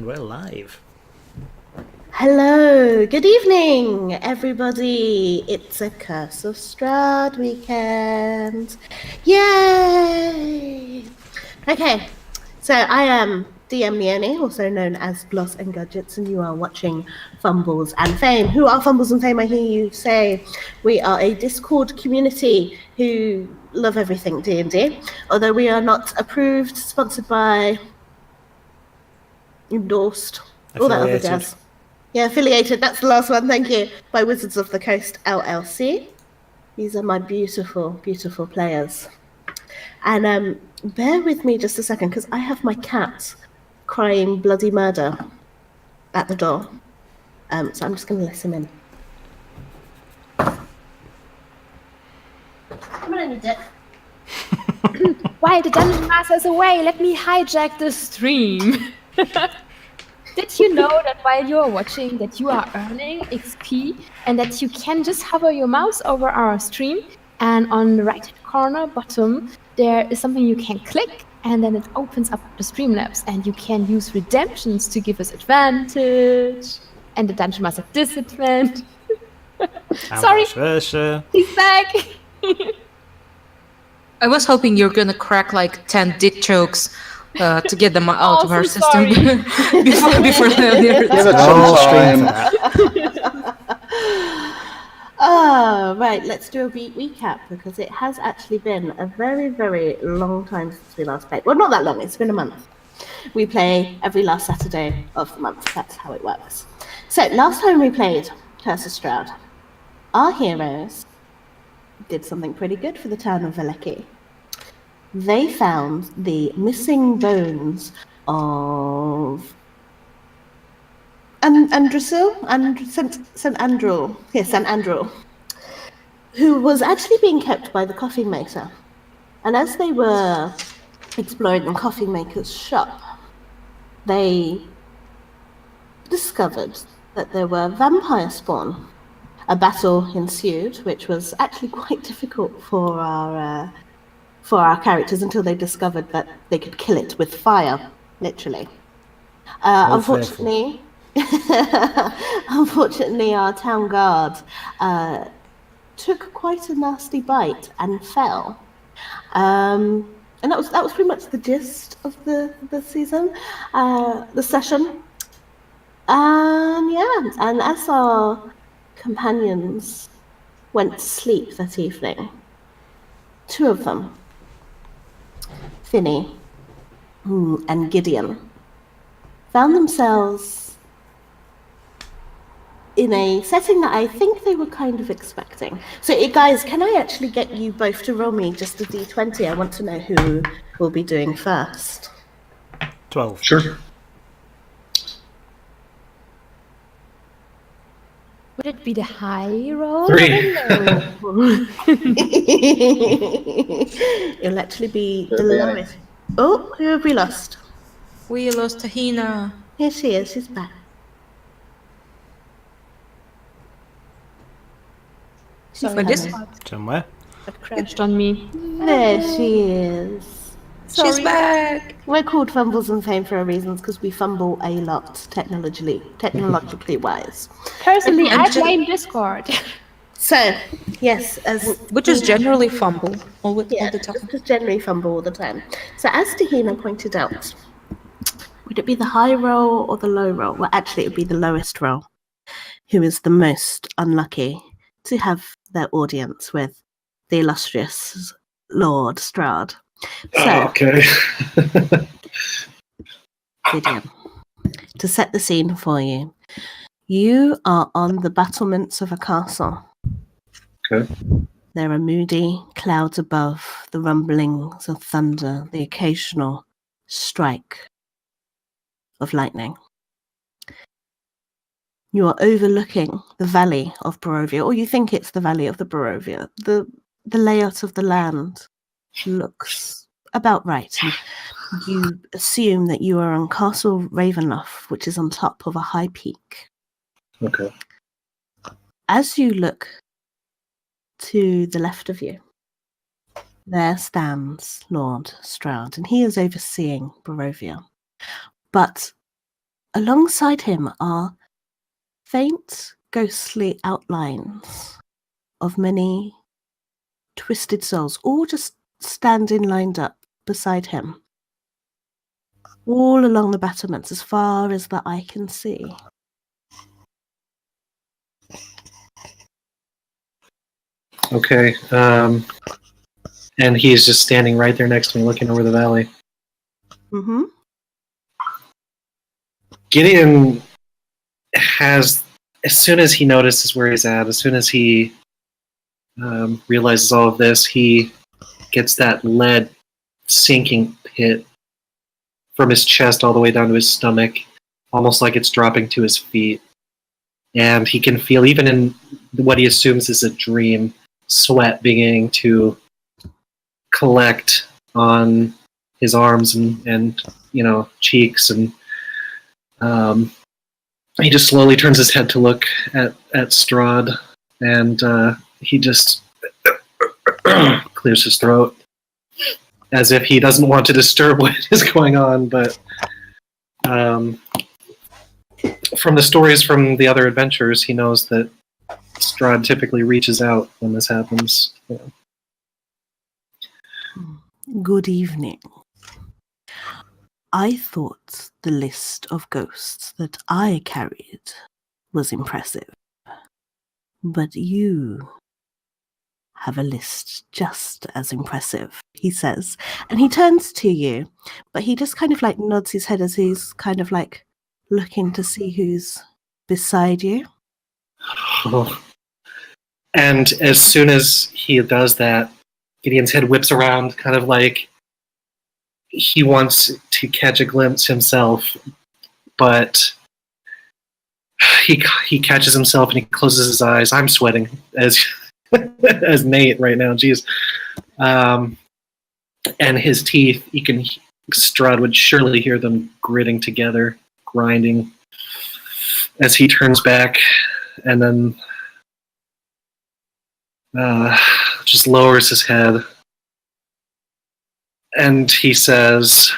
And we're live. Hello, good evening, everybody. It's a Curse of Strahd weekend. Yay! Okay, so I am DM Leonie, also known as Gloss and Gadgets, and you are watching Fumbles and Fame. Who are Fumbles and Fame? I hear you say. We are a Discord community who love everything D&D, although we are not approved, sponsored by, endorsed, all that other jazz. Yeah, affiliated. That's the last one. Thank you. By Wizards of the Coast LLC. These are my beautiful, beautiful players. And bear with me just a second, because I have my cat crying bloody murder at the door. So I'm just going to let him in. Come on, you dick. While the Dungeon Master is away, let me hijack the stream. Did you know that while you're watching that you are earning XP and that you can just hover your mouse over our stream and on the right corner bottom there is something you can click and then it opens up the Streamlabs and you can use redemptions to give us advantage and the Dungeon Master disadvantage. Sorry, he's back. I was hoping you're gonna crack like 10 dick jokes to get them out of our system before Right, let's do a recap because it has actually been a very, very long time since we last played. Well, not that long, it's been a month. We play every last Saturday of the month, that's how it works. So, last time we played Curse of Strahd, our heroes did something pretty good for the town of Valleki. They found the missing bones of St. Andrew, who was actually being kept by the coffee maker. And as they were exploring the coffee maker's shop, they discovered that there were vampire spawn. A battle ensued, which was actually quite difficult for our characters until they discovered that they could kill it with fire, literally. Unfortunately, our town guard took quite a nasty bite and fell. And that was pretty much the gist of the season, the session. And as our companions went to sleep that evening, two of them, Finney and Gideon, found themselves in a setting that I think they were kind of expecting. So, guys, can I actually get you both to roll me just a d20? I want to know who will be doing first. 12. Sure. Would it be the high roll? 3. It'll actually be the lowest. Oh, who have we lost? We lost Tahina. Here she is, she's back. Sorry, this somewhere. It crashed on me. There she is. Sorry. She's back. We're called Fumbles and Fame for a reason, because we fumble a lot, technologically wise. Personally, I blame Discord. So, yes, which is generally fumble all the time. Just generally fumble all the time. So, as Tahina pointed out, would it be the high roll or the low roll? Well, actually, it would be the lowest roll, who is the most unlucky to have their audience with the illustrious Lord Strahd. So, okay. Gideon, to set the scene for you, you are on the battlements of a castle. Okay. There are moody clouds above, the rumblings of thunder, the occasional strike of lightning. You are overlooking the valley of Barovia, or you think it's the valley of the Barovia. The layout of the land looks about right. And you assume that you are on Castle Ravenloft, which is on top of a high peak. Okay. As you look to the left of you, there stands Lord Strahd, and he is overseeing Barovia. But alongside him are faint, ghostly outlines of many twisted souls, all just standing lined up beside him, all along the battlements as far as the eye can see. Okay. And he's just standing right there next to me, looking over the valley. Mm-hmm. Gideon has, as soon as he notices where he's at, as soon as he realizes all of this, he gets that lead sinking pit from his chest all the way down to his stomach, almost like it's dropping to his feet. And he can feel, even in what he assumes is a dream, sweat beginning to collect on his arms and cheeks, and he just slowly turns his head to look at Strahd, and he just clears his throat as if he doesn't want to disturb what is going on. But from the stories from the other adventures, he knows that Strahd typically reaches out when this happens. Good evening. I thought the list of ghosts that I carried was impressive, but you have a list just as impressive, he says. And he turns to you, but he just kind of like nods his head as he's kind of like looking to see who's beside you. And as soon as he does that, Gideon's head whips around, kind of like he wants to catch a glimpse himself, but he catches himself and he closes his eyes. I'm sweating as as Nate right now. Jeez. And his teeth, Strahd would surely hear them gritting together, grinding, as he turns back, and then just lowers his head. And he says,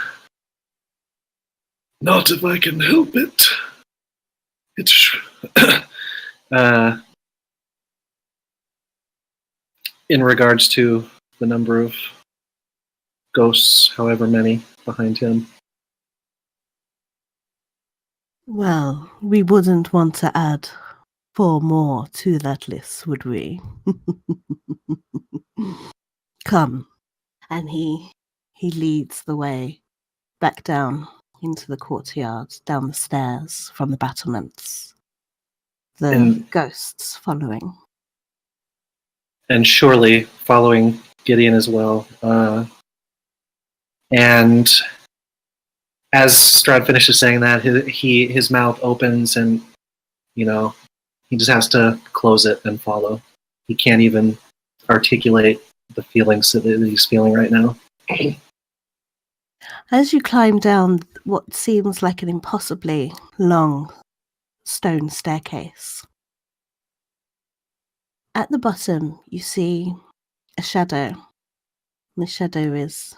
"Not if I can help it. It's in regards to the number of ghosts, however many, behind him." Well, we wouldn't want to add 4 more to that list, would we? Come. And he leads the way back down into the courtyard, down the stairs from the battlements. The ghosts following. And surely following Gideon as well. And as Strahd finishes saying that, his mouth opens, and he just has to close it and follow. He can't even articulate the feelings that he's feeling right now. As you climb down what seems like an impossibly long stone staircase, at the bottom you see a shadow. The shadow is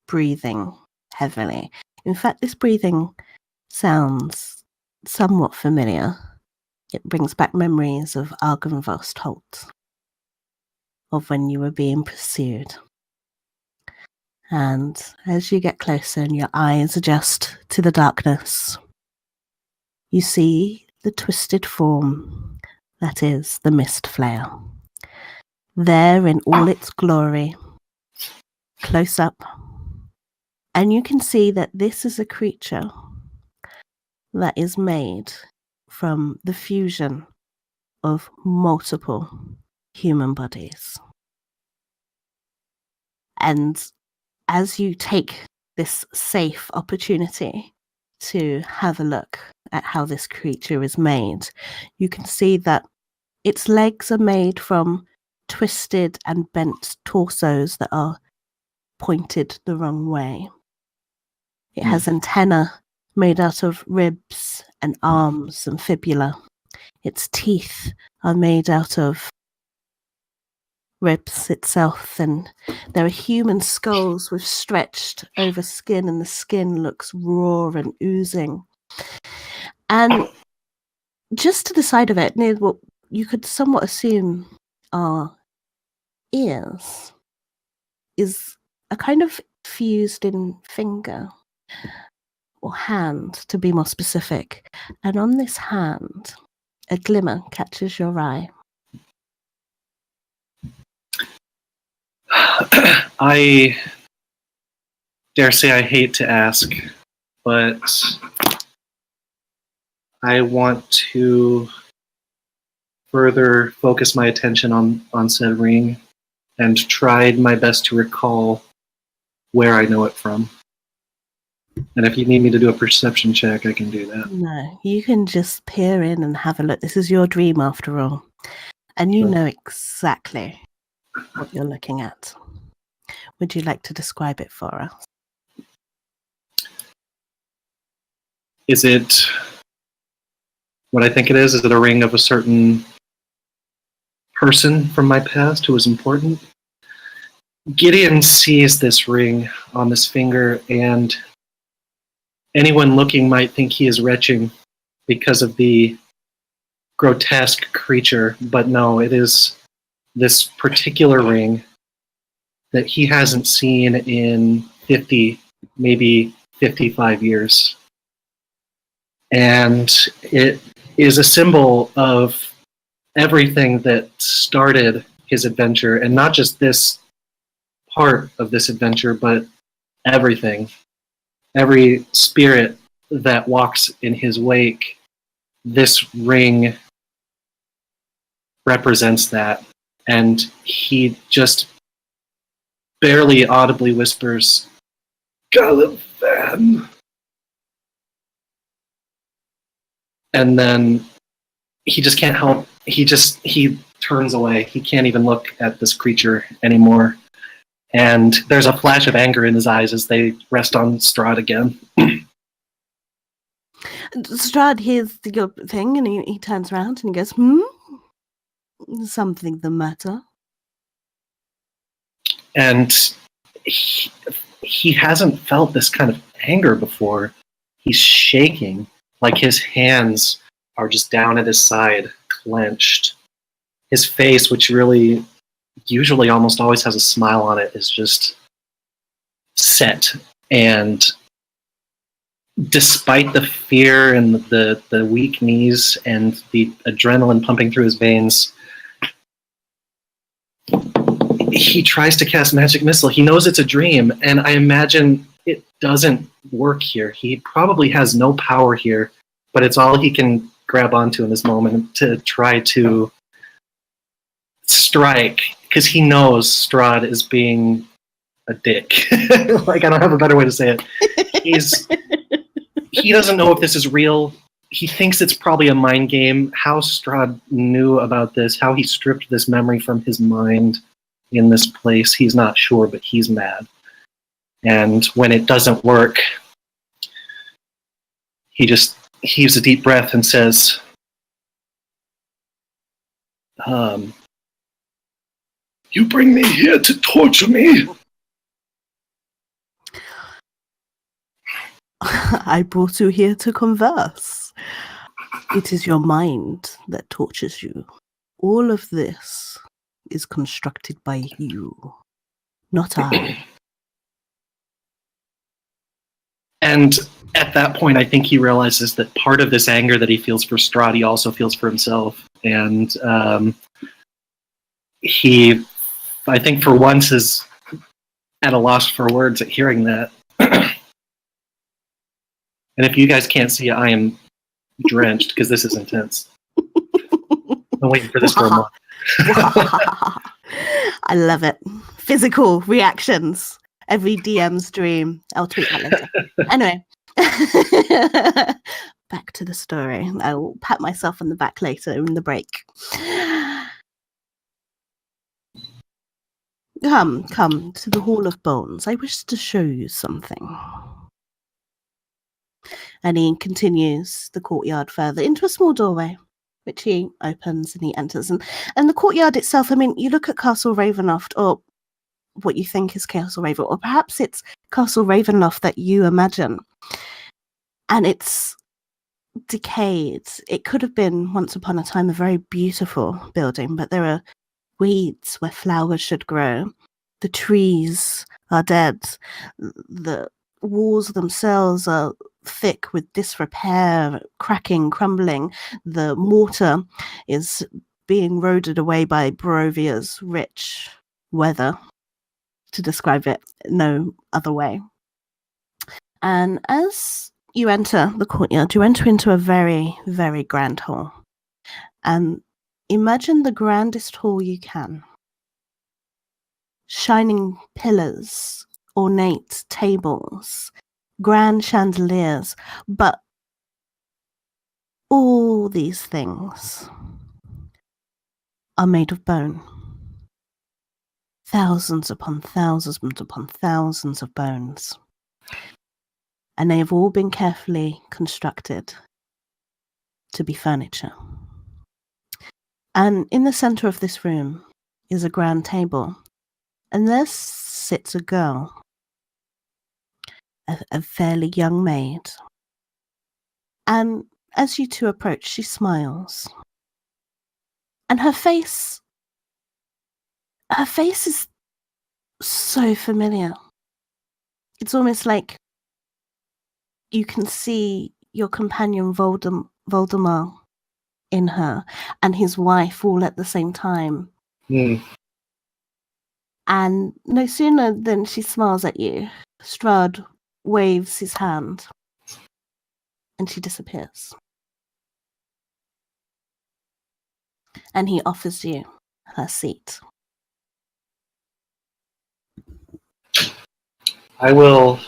breathing heavily. In fact, this breathing sounds somewhat familiar. It brings back memories of Argynvost Holt, of when you were being pursued. And as you get closer and your eyes adjust to the darkness, you see the twisted form that is the Mist Flayer. There in all its glory, close up, and you can see that this is a creature that is made from the fusion of multiple human bodies. And as you take this safe opportunity to have a look at how this creature is made, you can see that its legs are made from twisted and bent torsos that are pointed the wrong way. It has antennae made out of ribs and arms and fibula. Its teeth are made out of ribs itself, and there are human skulls with stretched over skin, and the skin looks raw and oozing And just to the side of it, near what you could somewhat assume are ears, is a kind of fused in finger or hand, to be more specific. And on this hand, a glimmer catches your eye. I dare say I hate to ask, but I want to further focus my attention on said ring and tried my best to recall where I know it from. And if you need me to do a perception check, I can do that. No, you can just peer in and have a look. This is your dream after all. And you Sure. know exactly what you're looking at. Would you like to describe it for us? Is it what I think it is? Is it a ring of a certain person from my past who was important? Gideon sees this ring on this finger, and anyone looking might think he is retching because of the grotesque creature, but no, it is this particular ring that he hasn't seen in 50, maybe 55 years. And it is a symbol of everything that started his adventure, and not just this part of this adventure, but everything. Every spirit that walks in his wake, this ring represents that. And he just barely audibly whispers, Gullivan. And then he just can't help. He turns away. He can't even look at this creature anymore. And there's a flash of anger in his eyes as they rest on Strahd again. Strahd hears your thing and he turns around and he goes, Something the matter? And he hasn't felt this kind of anger before. He's shaking, like his hands are just down at his side, clenched. His face, which really usually almost always has a smile on it, is just set. And despite the fear and the weak knees and the adrenaline pumping through his veins, he tries to cast Magic Missile. He knows it's a dream, and I imagine it doesn't work here. He probably has no power here, but it's all he can grab onto in this moment to try to strike, because he knows Strahd is being a dick. Like, I don't have a better way to say it. He doesn't know if this is real. He thinks it's probably a mind game. How Strahd knew about this, how he stripped this memory from his mind in this place, he's not sure, but he's mad. And when it doesn't work, he just heaves a deep breath and says, you bring me here to torture me? I brought you here to converse. It is your mind that tortures you. All of this is constructed by you, not I. And at that point, I think he realizes that part of this anger that he feels for Strahd, he also feels for himself. And he, I think for once, is at a loss for words at hearing that. And if you guys can't see, I am drenched because this is intense. I'm waiting for this for a month. I love it. Physical reactions. Every DM's dream. I'll tweet that later. Anyway. Back to the story. I will pat myself on the back later in the break. Come to the Hall of Bones. I wish to show you something. And he continues the courtyard further into a small doorway, which he opens and he enters. And the courtyard itself, I mean, you look at Castle Ravenloft, or what you think is Castle Ravenloft, or perhaps it's Castle Ravenloft that you imagine. And it's decayed. It could have been, once upon a time, a very beautiful building, but there are weeds where flowers should grow. The trees are dead. The walls themselves are thick with disrepair, cracking, crumbling. The mortar is being eroded away by Barovia's rich weather, to describe it no other way. And as you enter the courtyard, you enter into a very, very grand hall. And imagine the grandest hall you can. Shining pillars, ornate tables, grand chandeliers, but all these things are made of bone. Thousands upon thousands upon thousands of bones. And they have all been carefully constructed to be furniture. And in the center of this room is a grand table. And there sits a girl, a fairly young maid. And as you two approach, she smiles. And her face is so familiar. It's almost like you can see your companion Voldemar in her and his wife all at the same time. And no sooner than she smiles at you, Strahd waves his hand and she disappears. And he offers you her seat. I will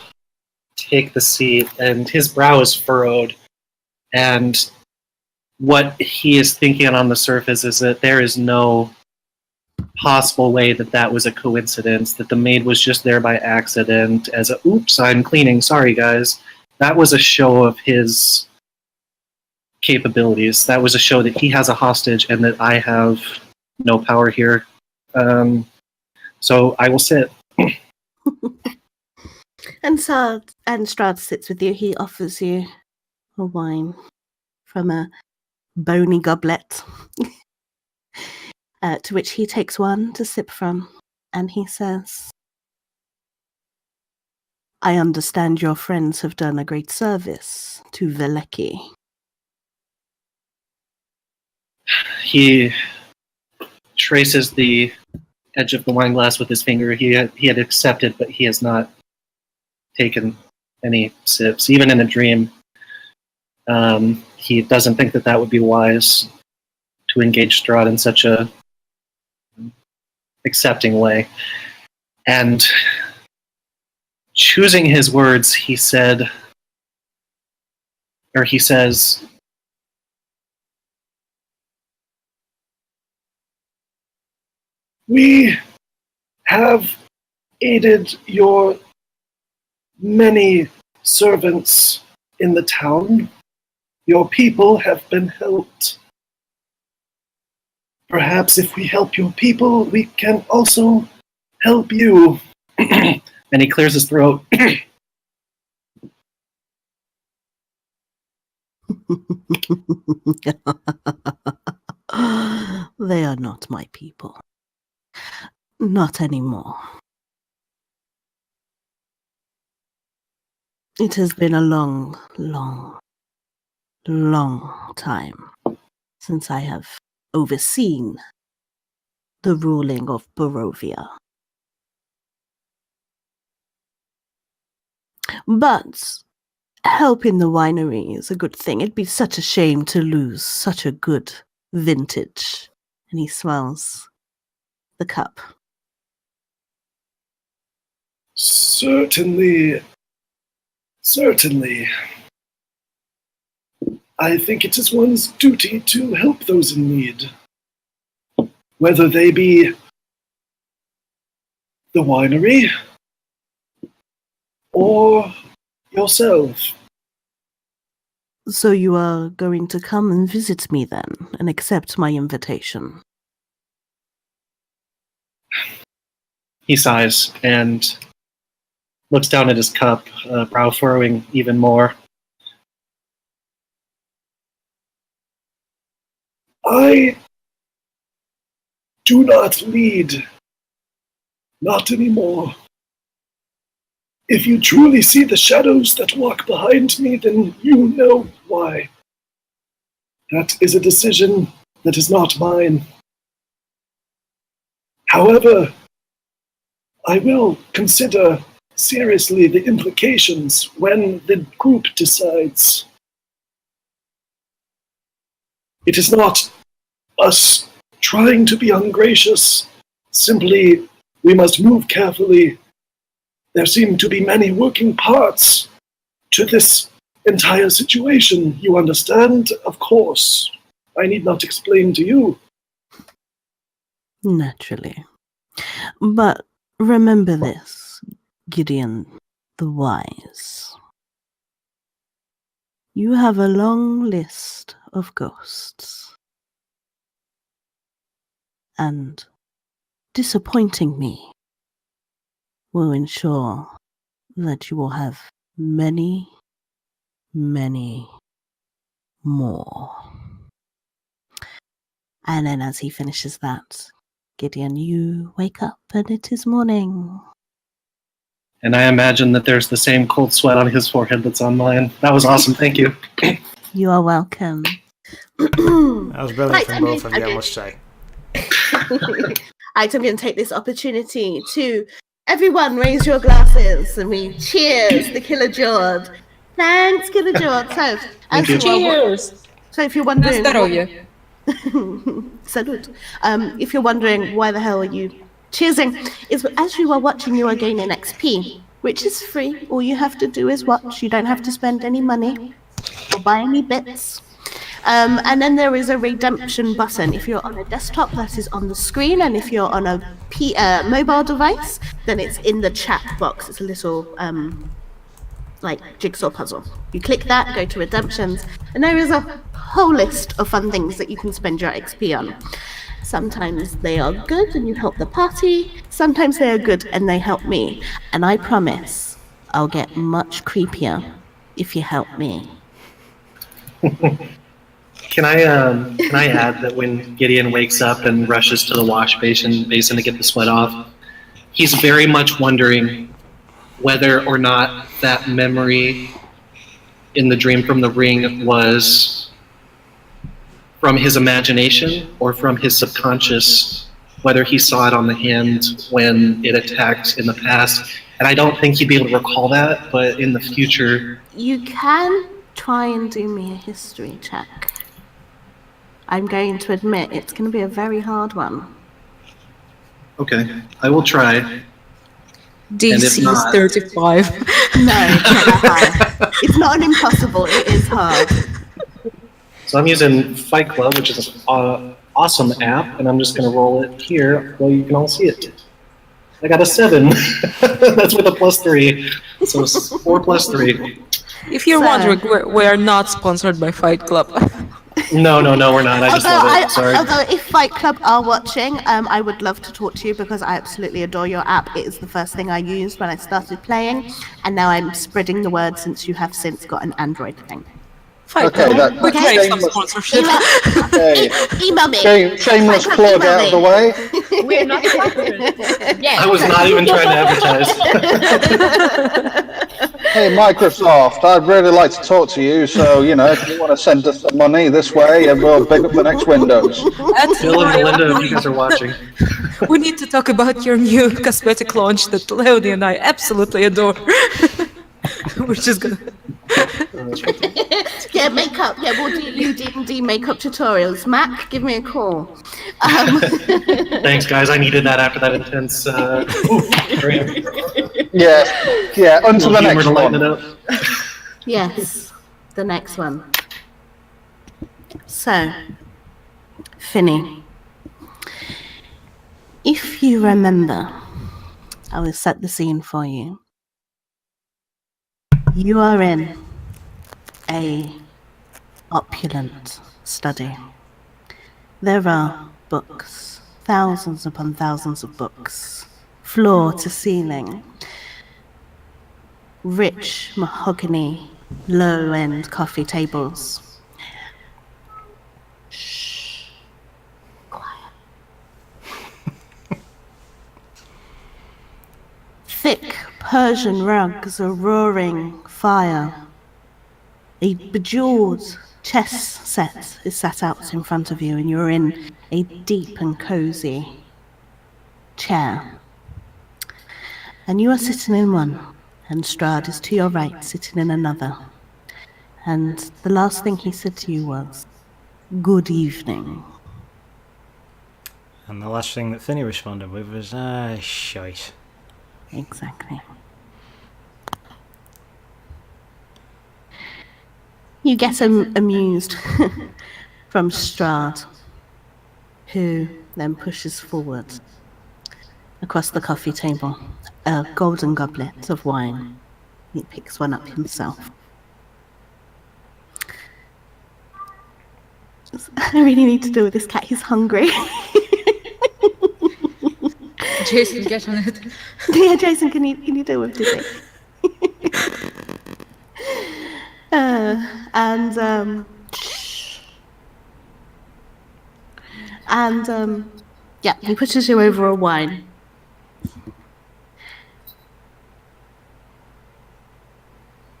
take the seat, and his brow is furrowed, and what he is thinking on the surface is that there is no possible way that that was a coincidence, that the maid was just there by accident as a, oops, I'm cleaning, sorry guys. That was a show of his capabilities. That was a show that he has a hostage and that I have no power here. So I will sit. And Strahd sits with you. He offers you a wine from a bony goblet, to which he takes one to sip from, and he says, I understand your friends have done a great service to Veleki. He traces the edge of the wine glass with his finger. He had accepted, but he has not taken any sips, even in a dream. He doesn't think that would be wise to engage Strahd in such a accepting way. And choosing his words, he says, we have aided your many servants in the town. Your people have been helped. Perhaps if we help your people, we can also help you. And he clears his throat. They are not my people. Not anymore. It has been a long, long, long time since I have overseen the ruling of Barovia. But help in the winery is a good thing. It'd be such a shame to lose such a good vintage. And he swells the cup. Certainly. I think it is one's duty to help those in need. Whether they be the winery or yourself. So you are going to come and visit me then, and accept my invitation? He sighs and looks down at his cup, brow furrowing even more. I do not lead. Not anymore. If you truly see the shadows that walk behind me, then you know why. That is a decision that is not mine. However, I will consider seriously the implications when the group decides. It is not us trying to be ungracious. Simply, we must move carefully. There seem to be many working parts to this entire situation. You understand? Of course. I need not explain to you. Naturally. But remember this, Gideon the Wise. You have a long list of ghosts. And disappointing me will ensure that you will have many, many more. And then as he finishes that, Gideon, you wake up and it is morning. And I imagine that there's the same cold sweat on his forehead that's on mine. That was awesome. Thank you. You are welcome. That was brilliant Right, from both of you, I okay. must say. I'm going to take this opportunity to everyone raise your glasses and we cheers the Killer George. Thanks, Killer George. So, as you are, Cheers! so if you're wondering, Здоровье. salute. If you're wondering why the hell are you cheersing, is as you are watching, you are gaining XP, which is free. All you have to do is watch. You don't have to spend any money or buy any bits. And then there is a redemption button. If you're on a desktop, that is on the screen, and if you're on a mobile device, then it's in the chat box. It's a little like jigsaw puzzle. You click that, go to redemptions, and there is a whole list of fun things that you can spend your XP on. Sometimes they are good and you help the party. Sometimes they are good and they help me. And I promise I'll get much creepier if you help me. Can I add that when Gideon wakes up and rushes to the wash basin to get the sweat off, he's very much wondering whether or not that memory in the dream from the ring was from his imagination or from his subconscious, whether he saw it on the hand when it attacked in the past. And I don't think he'd be able to recall that, but in the future... You can try and do me a history check. I'm going to admit it's going to be a very hard one. Okay, I will try. DC is not- 35. No, it's not that hard. It's not an impossible, it is hard. So I'm using Fight Club, which is an awesome app, and I'm just going to roll it here where you can all see it. I got a 7. That's with a +3. So it's 4 + 3. If you're wondering, we are not sponsored by Fight Club. No, we're not. I just love it. Sorry. Although if Fight Club are watching, I would love to talk to you because I absolutely adore your app. It is the first thing I used when I started playing, and now I'm spreading the word since you have since got an Android thing. Fight Okay, Club. that- We Okay. crave some sponsorship. Okay. Email me. Shameless Fight Club, plug email out of the me. way. We're not sponsored. I Yes. was not even trying to advertise. Hey, Microsoft, I'd really like to talk to you. So, if you want to send us some money this way, we'll pick up the next Windows. That's Bill and why Melinda, if you guys are watching. we need to talk about your new cosmetic launch that Leonie and I absolutely adore. We're just gonna... Yeah, makeup. Yeah, we'll do you D&D makeup tutorials. Mac, give me a call. Thanks, guys. I needed that after that intense. Yeah, on to the humor next to lighten it one. up. Yes, the next one. So, Finny, if you remember, I will set the scene for you. You are in a opulent study. There are books, thousands upon thousands of books, floor to ceiling, rich mahogany, low-end coffee tables. Shh. Persian rugs, a roaring fire. A bejeweled chess set is set out in front of you, and you're in a deep and cozy chair. And you are sitting in one, and Strahd is to your right, sitting in another. And the last thing he said to you was, "Good evening." And the last thing that Finney responded with was, shite. Exactly. You get amused from Strahd, who then pushes forward across the coffee table a golden goblet of wine. He picks one up himself. I really need to deal with this cat. He's hungry. Jason, get on it. Yeah, Jason, can you deal with Dizzy? Yeah, he pushes you over a wine.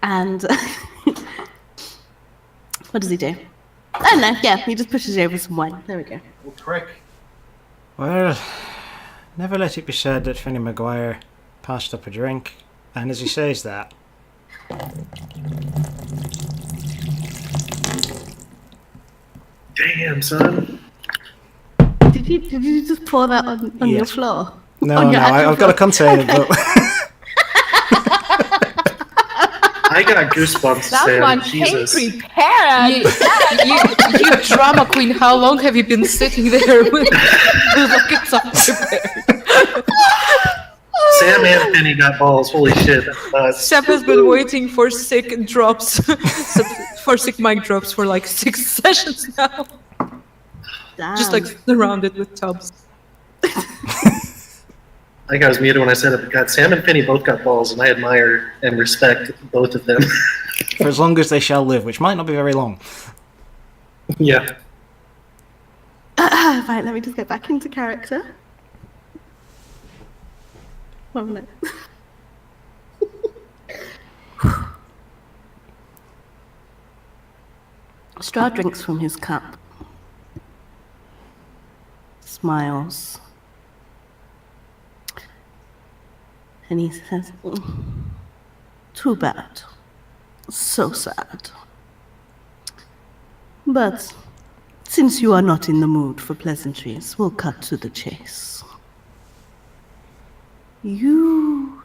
And what does he do? I don't know. Yeah, he just pushes you over some wine. There we go. Prick. Well, never let it be said that Finney Maguire passed up a drink. And as he says that, Damn, son. Did you just pour that on your Yes. floor? no, On your actual I've got a container, Okay. but I got goosebumps, Someone Sam. came Jesus. prepared. You drama queen, how long have you been sitting there with buckets of prepared? Sam and Penny got balls. Holy shit. That's nuts. Sam has been waiting for sick drops, for sick mic drops for like 6 sessions now. Damn. Just like surrounded with tubs. I think I was muted when I said it, but God, Sam and Penny both got balls, and I admire and respect both of them. for as long as they shall live, which might not be very long. Yeah. Right, let me just get back into character. 1 minute. Strahd drinks from his cup. Smiles. And he says, "Too bad. So sad. But since you are not in the mood for pleasantries, we'll cut to the chase. You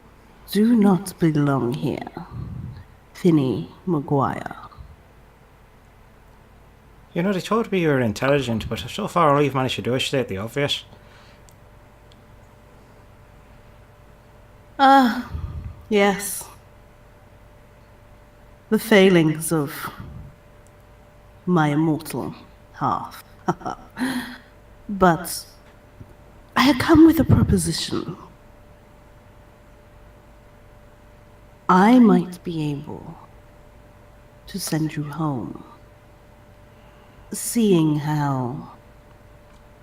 do not belong here, Finney Maguire." You know, they told me you were intelligent, but so far all you've managed to do is state the obvious. Ah, yes. The failings of my immortal half. But I had come with a proposition. I might be able to send you home, seeing how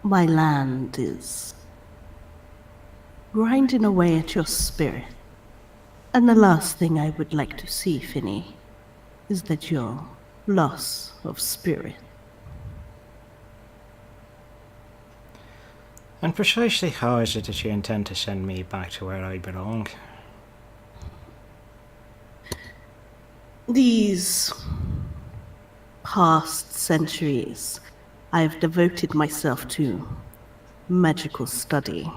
my land is grinding away at your spirit. And the last thing I would like to see, Finney, is that your loss of spirit. And precisely how is it that you intend to send me back to where I belong? These past centuries, I've devoted myself to magical study,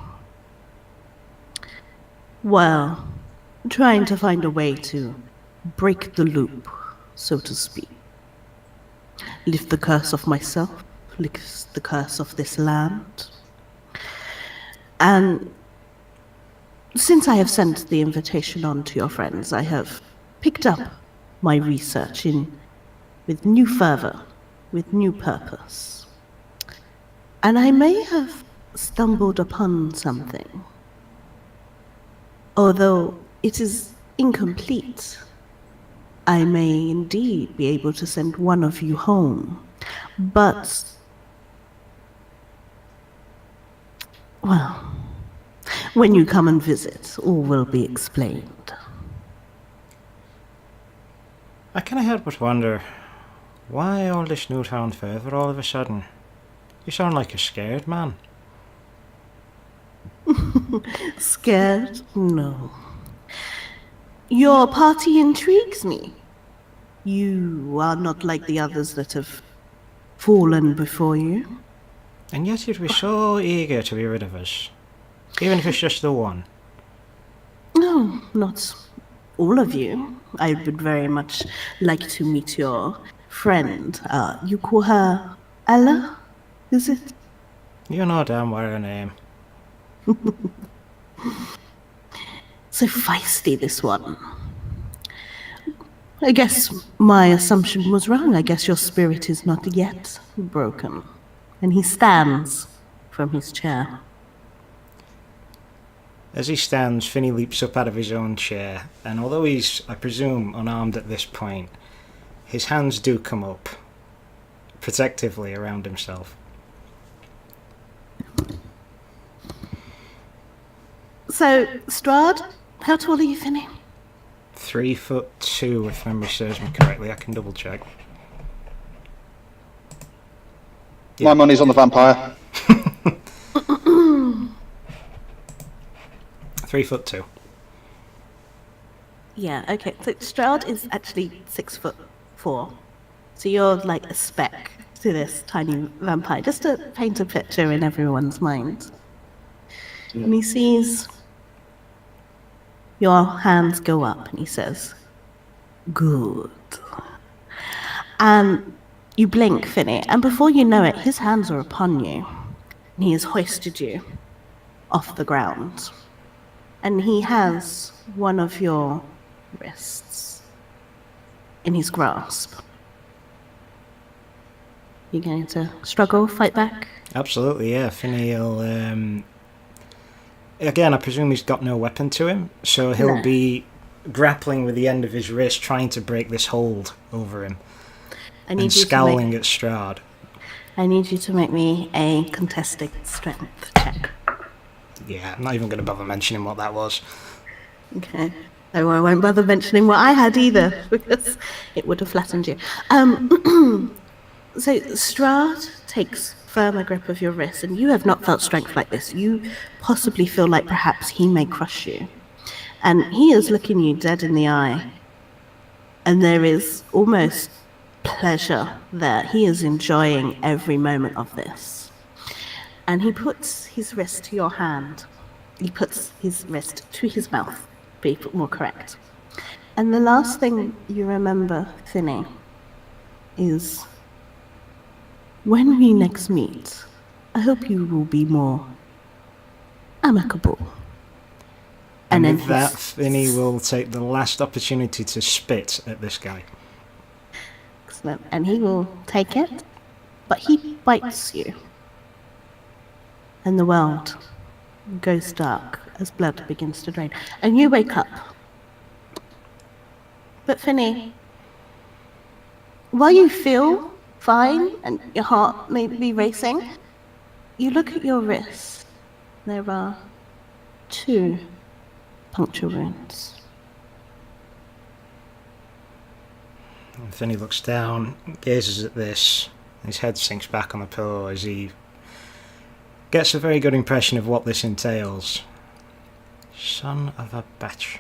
while trying to find a way to break the loop, so to speak. Lift the curse of myself, lift the curse of this land. And since I have sent the invitation on to your friends, I have picked up my research with new fervor, with new purpose. And I may have stumbled upon something. Although it is incomplete, I may indeed be able to send one of you home. But, well, When you come and visit, all will be explained. I can't help but wonder, why all this newfound fervour all of a sudden? You sound like a scared man. Scared? No. Your party intrigues me. You are not like the others that have fallen before you. And yet you'd be so eager to be rid of us. Even if it's just the one. No, not all of you. I would very much like to meet your friend. You call her Ella? Is it? You know damn well her name. So feisty, this one. I guess my assumption was wrong. I guess your spirit is not yet broken. And he stands from his chair. As he stands, Finney leaps up out of his own chair, and although he's, I presume, unarmed at this point, his hands do come up, protectively around himself. So, Strahd, how tall are you, Finney? 3'2", if memory serves me correctly. I can double check. My money's on the vampire. 3'2". Yeah, okay. So Strahd is actually 6'4". So you're like a speck to this tiny vampire. Just to paint a picture in everyone's mind. And he sees your hands go up and he says, "Good." And you blink, Finney, and before you know it, his hands are upon you. And he has hoisted you off the ground. And he has one of your wrists in his grasp. You going to struggle, fight back? Absolutely, yeah. Finney will... Again, I presume he's got no weapon to him, so he'll be grappling with the end of his wrist, trying to break this hold over him. And scowling at Strahd. I need you to make me a contested strength check. Yeah, I'm not even going to bother mentioning what that was. Okay. No, I won't bother mentioning what I had either, because it would have flattened you. So Strahd takes firmer grip of your wrist, and you have not felt strength like this. You possibly feel like perhaps he may crush you. And he is looking you dead in the eye. And there is almost pleasure there. He is enjoying every moment of this. And he puts his wrist to your hand. He puts his wrist to his mouth, be more correct. And the last thing you remember, Finney, is when we next meet, I hope you will be more amicable. And then with that, Finney will take the last opportunity to spit at this guy. Excellent. And he will take it, but he bites you. And the world goes dark as blood begins to drain. And you wake up. But Finney, while you feel fine and your heart may be racing, you look at your wrist. There are 2 puncture wounds. And Finney looks down, gazes at this, and his head sinks back on the pillow as he gets a very good impression of what this entails. Son of a bitch.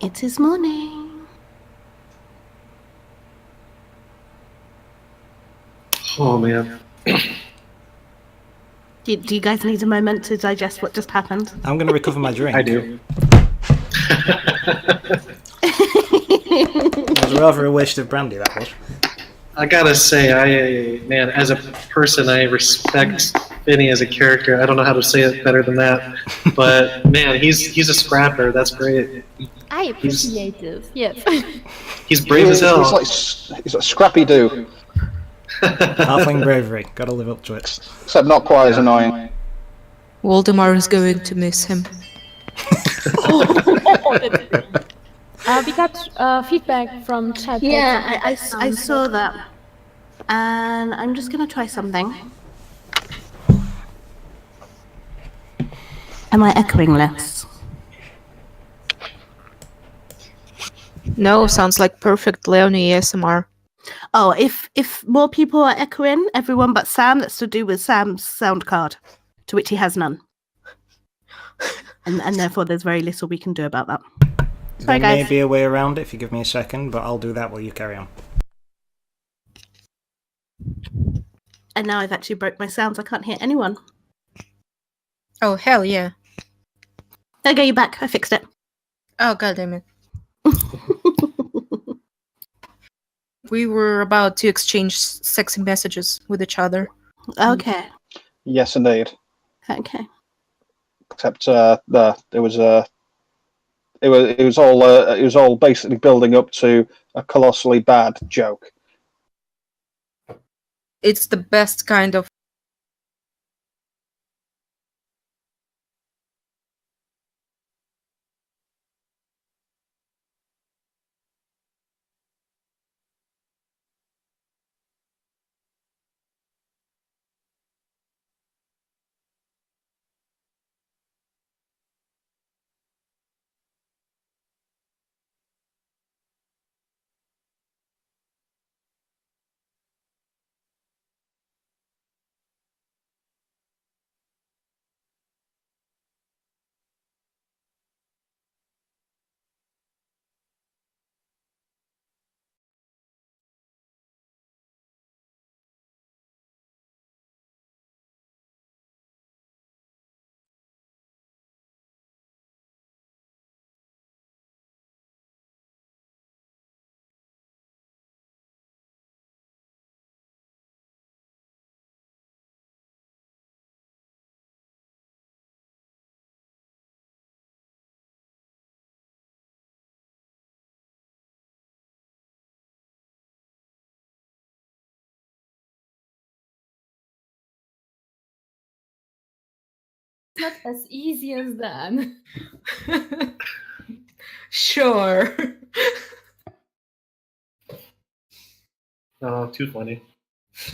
It is morning. Oh man. Do you guys need a moment to digest what just happened? I'm going to recover my drink. I do. It was rather a waste of brandy, that was. I gotta say, man, as a person, I respect Finney as a character. I don't know how to say it better than that, but man, he's a scrapper. That's great. I appreciate this. Yes. He's brave as hell. He's like Scrappy Doo, Halfling bravery. Gotta live up to it. except not quite as annoying. Waldemar is going to miss him. We got feedback from chat. Yeah, I saw that. And I'm just going to try something. Am I echoing less? No, sounds like perfect Leonie ASMR. Oh, if more people are echoing, everyone but Sam, that's to do with Sam's sound card, to which he has none. And therefore there's very little we can do about that. Sorry, There guys. may be a way around it if you give me a second, but I'll do that while you carry on. And now I've actually broke my sounds. I can't hear anyone. Oh, hell yeah. There you go, you're back. I fixed it. Oh, god damn it. We were about to exchange sexy messages with each other. Okay. Yes, indeed. Okay. Except it was all basically building up to a colossally bad joke. It's the best kind of. Not as easy as that. Sure. Oh, too funny.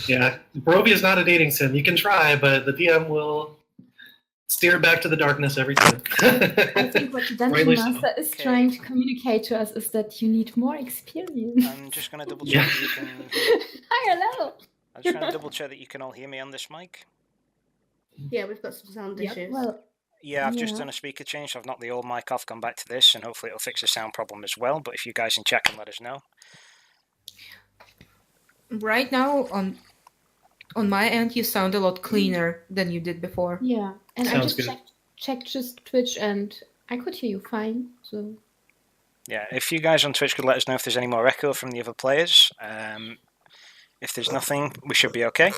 Yeah, Barovia is not a dating sim. You can try, but the DM will steer back to the darkness every time. I think what the dungeon Rightly so. master is Okay. trying to communicate to us is that you need more experience. I'm just going to double Yeah. check that you can. Higher level. I'm just going to double check that you can all hear me on this mic. Yeah, we've got some sound issues. Well, Yeah, I've just Yeah. done a speaker change, so I've knocked the old mic off, gone back to this, and hopefully it'll fix the sound problem as well. But if you guys can check and let us know. Right now, on my end, you sound a lot cleaner than you did before. yeah. And I Sounds just good. checked just Twitch and I could hear you fine. So Yeah, if you guys on Twitch could let us know if there's any more echo from the other players. If there's nothing, we should be okay.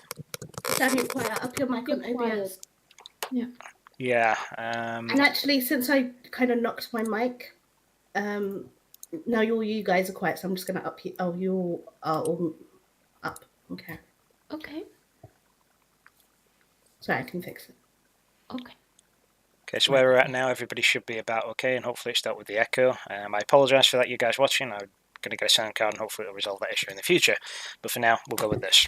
Sounding quiet. Up your mic on You're quiet. OBS. Yeah. And actually, since I kind of knocked my mic, now you guys are quiet, so I'm just going to up you. Oh, you are all up. Okay. okay. Sorry, I can fix it. Okay. Okay, so where we're at now, everybody should be about okay, and hopefully it's dealt with the echo. I apologise for that, you guys watching. I'm going to get a sound card, and hopefully it'll resolve that issue in the future. But for now, we'll go with this.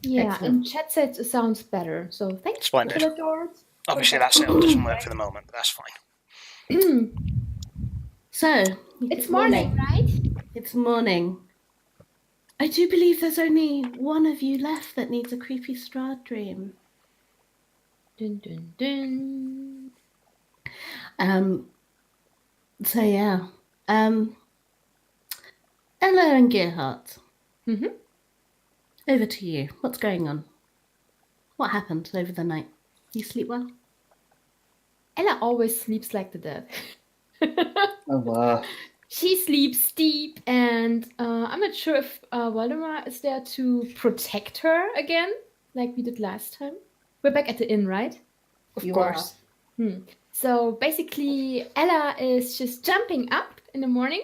Yeah, Excellent. and chat said it sounds better. So thanks Splendid. for that, George. Obviously, that setup doesn't work for the moment, but that's fine. So, It's morning, right? It's morning. I do believe there's only one of you left that needs a creepy Strahd dream. Dun dun dun. So yeah. Ella and Gearhart. Mhm. Over to you. What's going on? What happened over the night? You sleep well? Ella always sleeps like the dead. Oh, wow. She sleeps deep, and I'm not sure if Waldemar is there to protect her again, like we did last time. We're back at the inn, right? Of You course. So basically, Ella is just jumping up in the morning,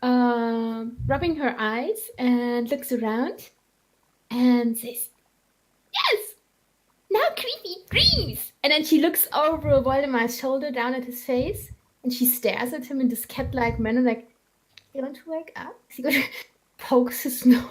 rubbing her eyes, and looks around and says, "Yes! Now creepy dreams!" And then she looks over Waldemar's shoulder down at his face, And she stares at him in this cat-like manner, like, you want to wake up? She goes, pokes his nose.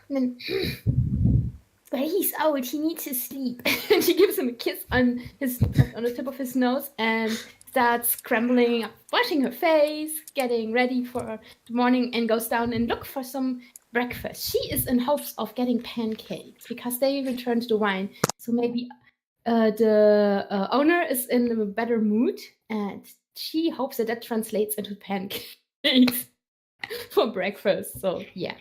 And then, but he's old, he needs his sleep. And she gives him a kiss on the tip of his nose and starts scrambling up, washing her face, getting ready for the morning, and goes down and look for some breakfast. She is in hopes of getting pancakes because they returned the wine. So maybe the owner is in a better mood, and she hopes that translates into pancakes for breakfast. So yeah.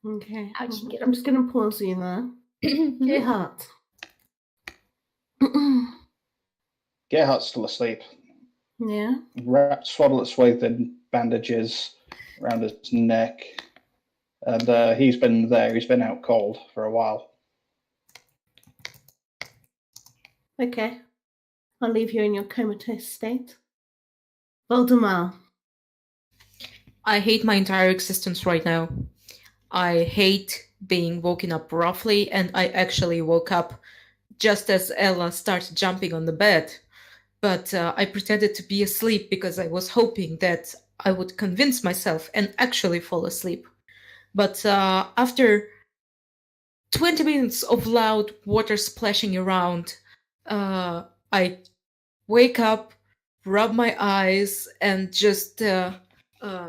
Okay. How'd she get I'm just going to pause you there. Mhm. Gerhardt. Gerhardt's still asleep, Yeah. wrapped, swaddled swathed in bandages around his neck, and he's been there. He's been out cold for a while. Okay. I'll leave you in your comatose state. Voldemar. I hate my entire existence right now. I hate being woken up roughly, and I actually woke up just as Ella started jumping on the bed. But I pretended to be asleep because I was hoping that I would convince myself and actually fall asleep. But after 20 minutes of loud water splashing around, I wake up, rub my eyes, and just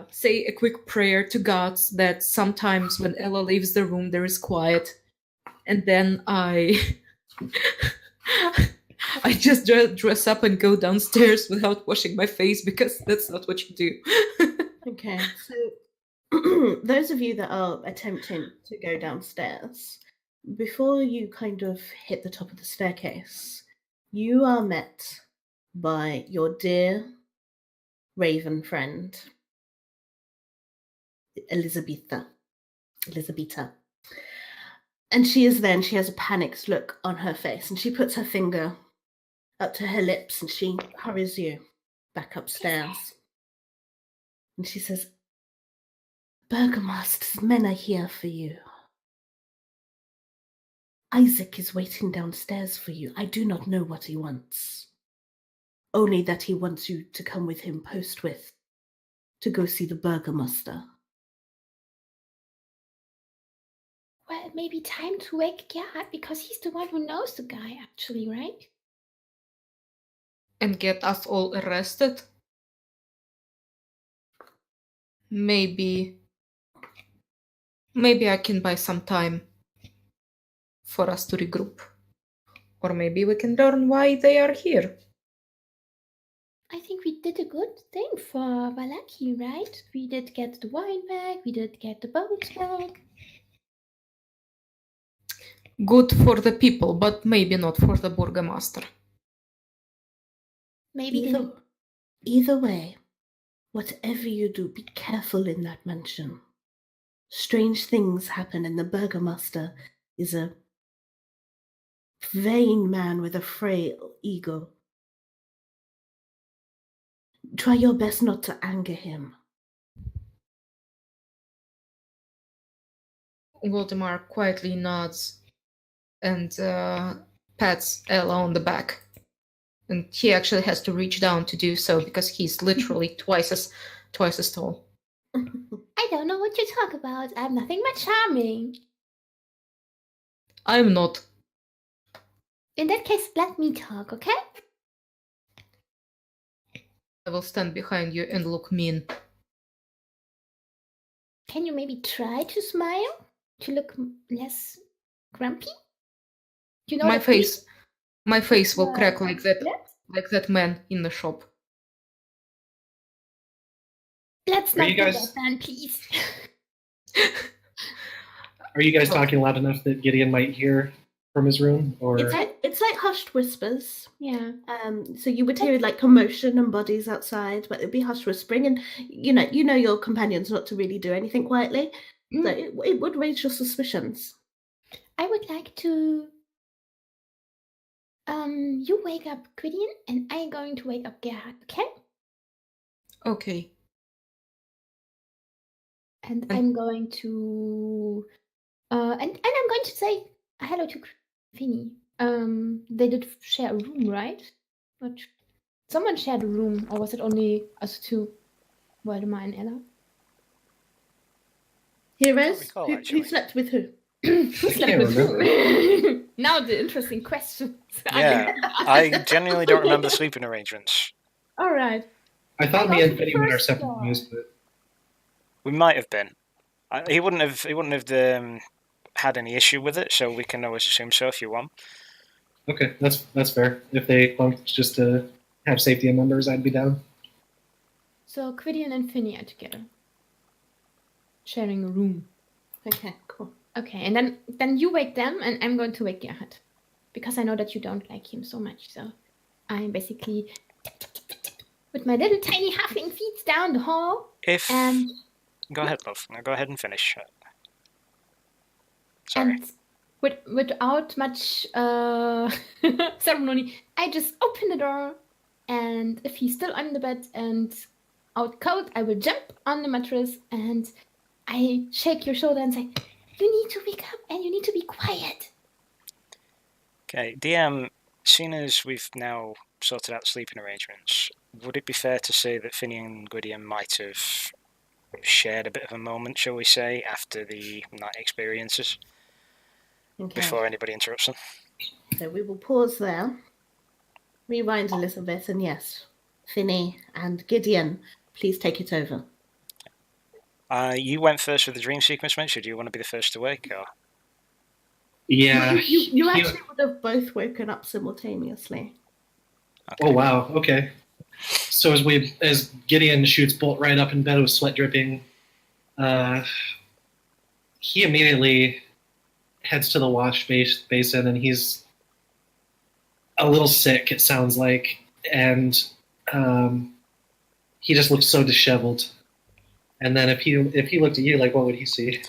say a quick prayer to God that sometimes when Ella leaves the room, there is quiet. And then I I just dress up and go downstairs without washing my face because that's not what you do. Okay. So, those of you that are attempting to go downstairs, before you kind of hit the top of the staircase, you are met by your dear raven friend, Elizabetha. And she is there, and she has a panicked look on her face, and she puts her finger up to her lips, and she hurries you back upstairs. And she says, Burgomaster's men are here for you. Isaac is waiting downstairs for you. I do not know what he wants. Only that he wants you to come with him postwith to go see the Burgomaster. Well, maybe time to wake Gerhard because he's the one who knows the guy, actually, right? And get us all arrested? Maybe I can buy some time for us to regroup. Or maybe we can learn why they are here. I think we did a good thing for Valaki, right? We did get the wine back, we did get the boat back. Good for the people, but maybe not for the Burgomaster. Maybe Either way, whatever you do, be careful in that mansion. Strange things happen, and the Burgomaster is a vain man with a frail ego. Try your best not to anger him. Voldemar quietly nods and pats Ella on the back. And he actually has to reach down to do so because he's literally twice as tall. I don't know what you talk about. I'm nothing but charming. I'm not. In that case, let me talk, okay? I will stand behind you and look mean. Can you maybe try to smile? To look less grumpy? You know My that face will crack uh, like that, lips? like that man in the shop. Let's Are not you do guys- that, man, please. Are you guys talking loud enough that Gideon might hear from his room? Or It's like hushed whispers. Yeah. So you would hear like commotion and bodies outside, but it'd be hushed whispering, and you know your companions not to really do anything quietly. So it would raise your suspicions. I would like to. You wake up Gideon, and I'm going to wake up Gerhard, okay? Okay. And I'm going to. And I'm going to say hello to Finny. They did share a room, right? Not someone shared a room, or was it only us two? Waldemar and Ella? Heroes? recall, Who actually. slept with who? Who I slept can't with remember. who? Now the interesting questions. Yeah, I genuinely don't remember the sleeping arrangements. All right. I thought I me thought and the Finny went our first separate floor. ways, but We might have been. He wouldn't have had any issue with it, so we can always assume so if you want. okay, that's fair. If they bunked just to have safety in numbers, I'd be down. So Quidian and Finny are together, sharing a room. Okay, cool. Okay, and then you wake them, and I'm going to wake Gerhard, because I know that you don't like him so much. So I'm basically with my little tiny huffing feet down the hall, If and go ahead, love. Now go ahead and finish. Sorry. and without much ceremony, I just open the door, and if he's still on the bed and out cold, I will jump on the mattress and I shake your shoulder and say, "You need to wake up and you need to be quiet." Okay, DM. Seeing as we've now sorted out sleeping arrangements, would it be fair to say that Finny and Gwydion might have shared a bit of a moment, shall we say, after the night experiences, Okay. before anybody interrupts them? So we will pause there, rewind a little bit, and yes, Finny and Gideon, please take it over. You went first with the dream sequence, mate. So do you want to be the first to wake, or? Yeah. You actually would have both woken up simultaneously. Okay. Oh wow. Okay. So as Gideon shoots Bolt right up in bed with sweat dripping, he immediately heads to the wash basin, and he's a little sick. It sounds like, and he just looks so disheveled. And then if he looked at you, like, what would he see?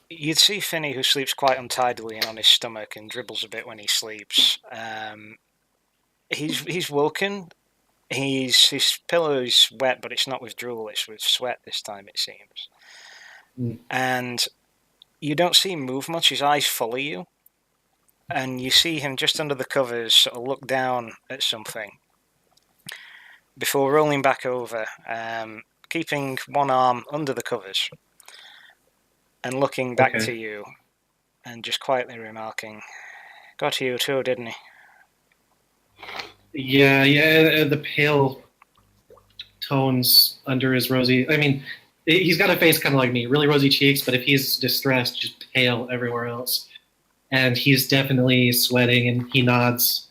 You'd see Finny, who sleeps quite untidily and on his stomach and dribbles a bit when he sleeps. He's woken. His pillow's wet, but it's not with drool, it's with sweat this time, it seems. Mm. And you don't see him move much. His eyes follow you. And you see him just under the covers sort of look down at something before rolling back over, keeping one arm under the covers and looking back Okay. to you and just quietly remarking, "Got to you too, didn't he?" Yeah, the pale tones under his rosy. I mean, he's got a face kind of like me, really rosy cheeks, but if he's distressed, just pale everywhere else. And he's definitely sweating, and he nods.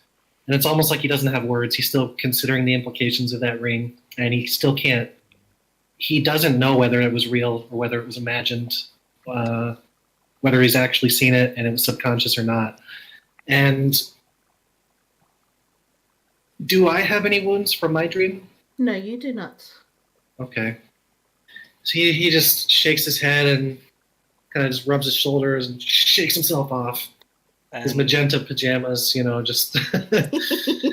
And it's almost like he doesn't have words. He's still considering the implications of that ring, and he still can't. He doesn't know whether it was real or whether it was imagined, whether he's actually seen it and it was subconscious or not. And do I have any wounds from my dream? No, you do not. Okay. So he just shakes his head and kind of just rubs his shoulders and shakes himself off. His magenta pajamas, just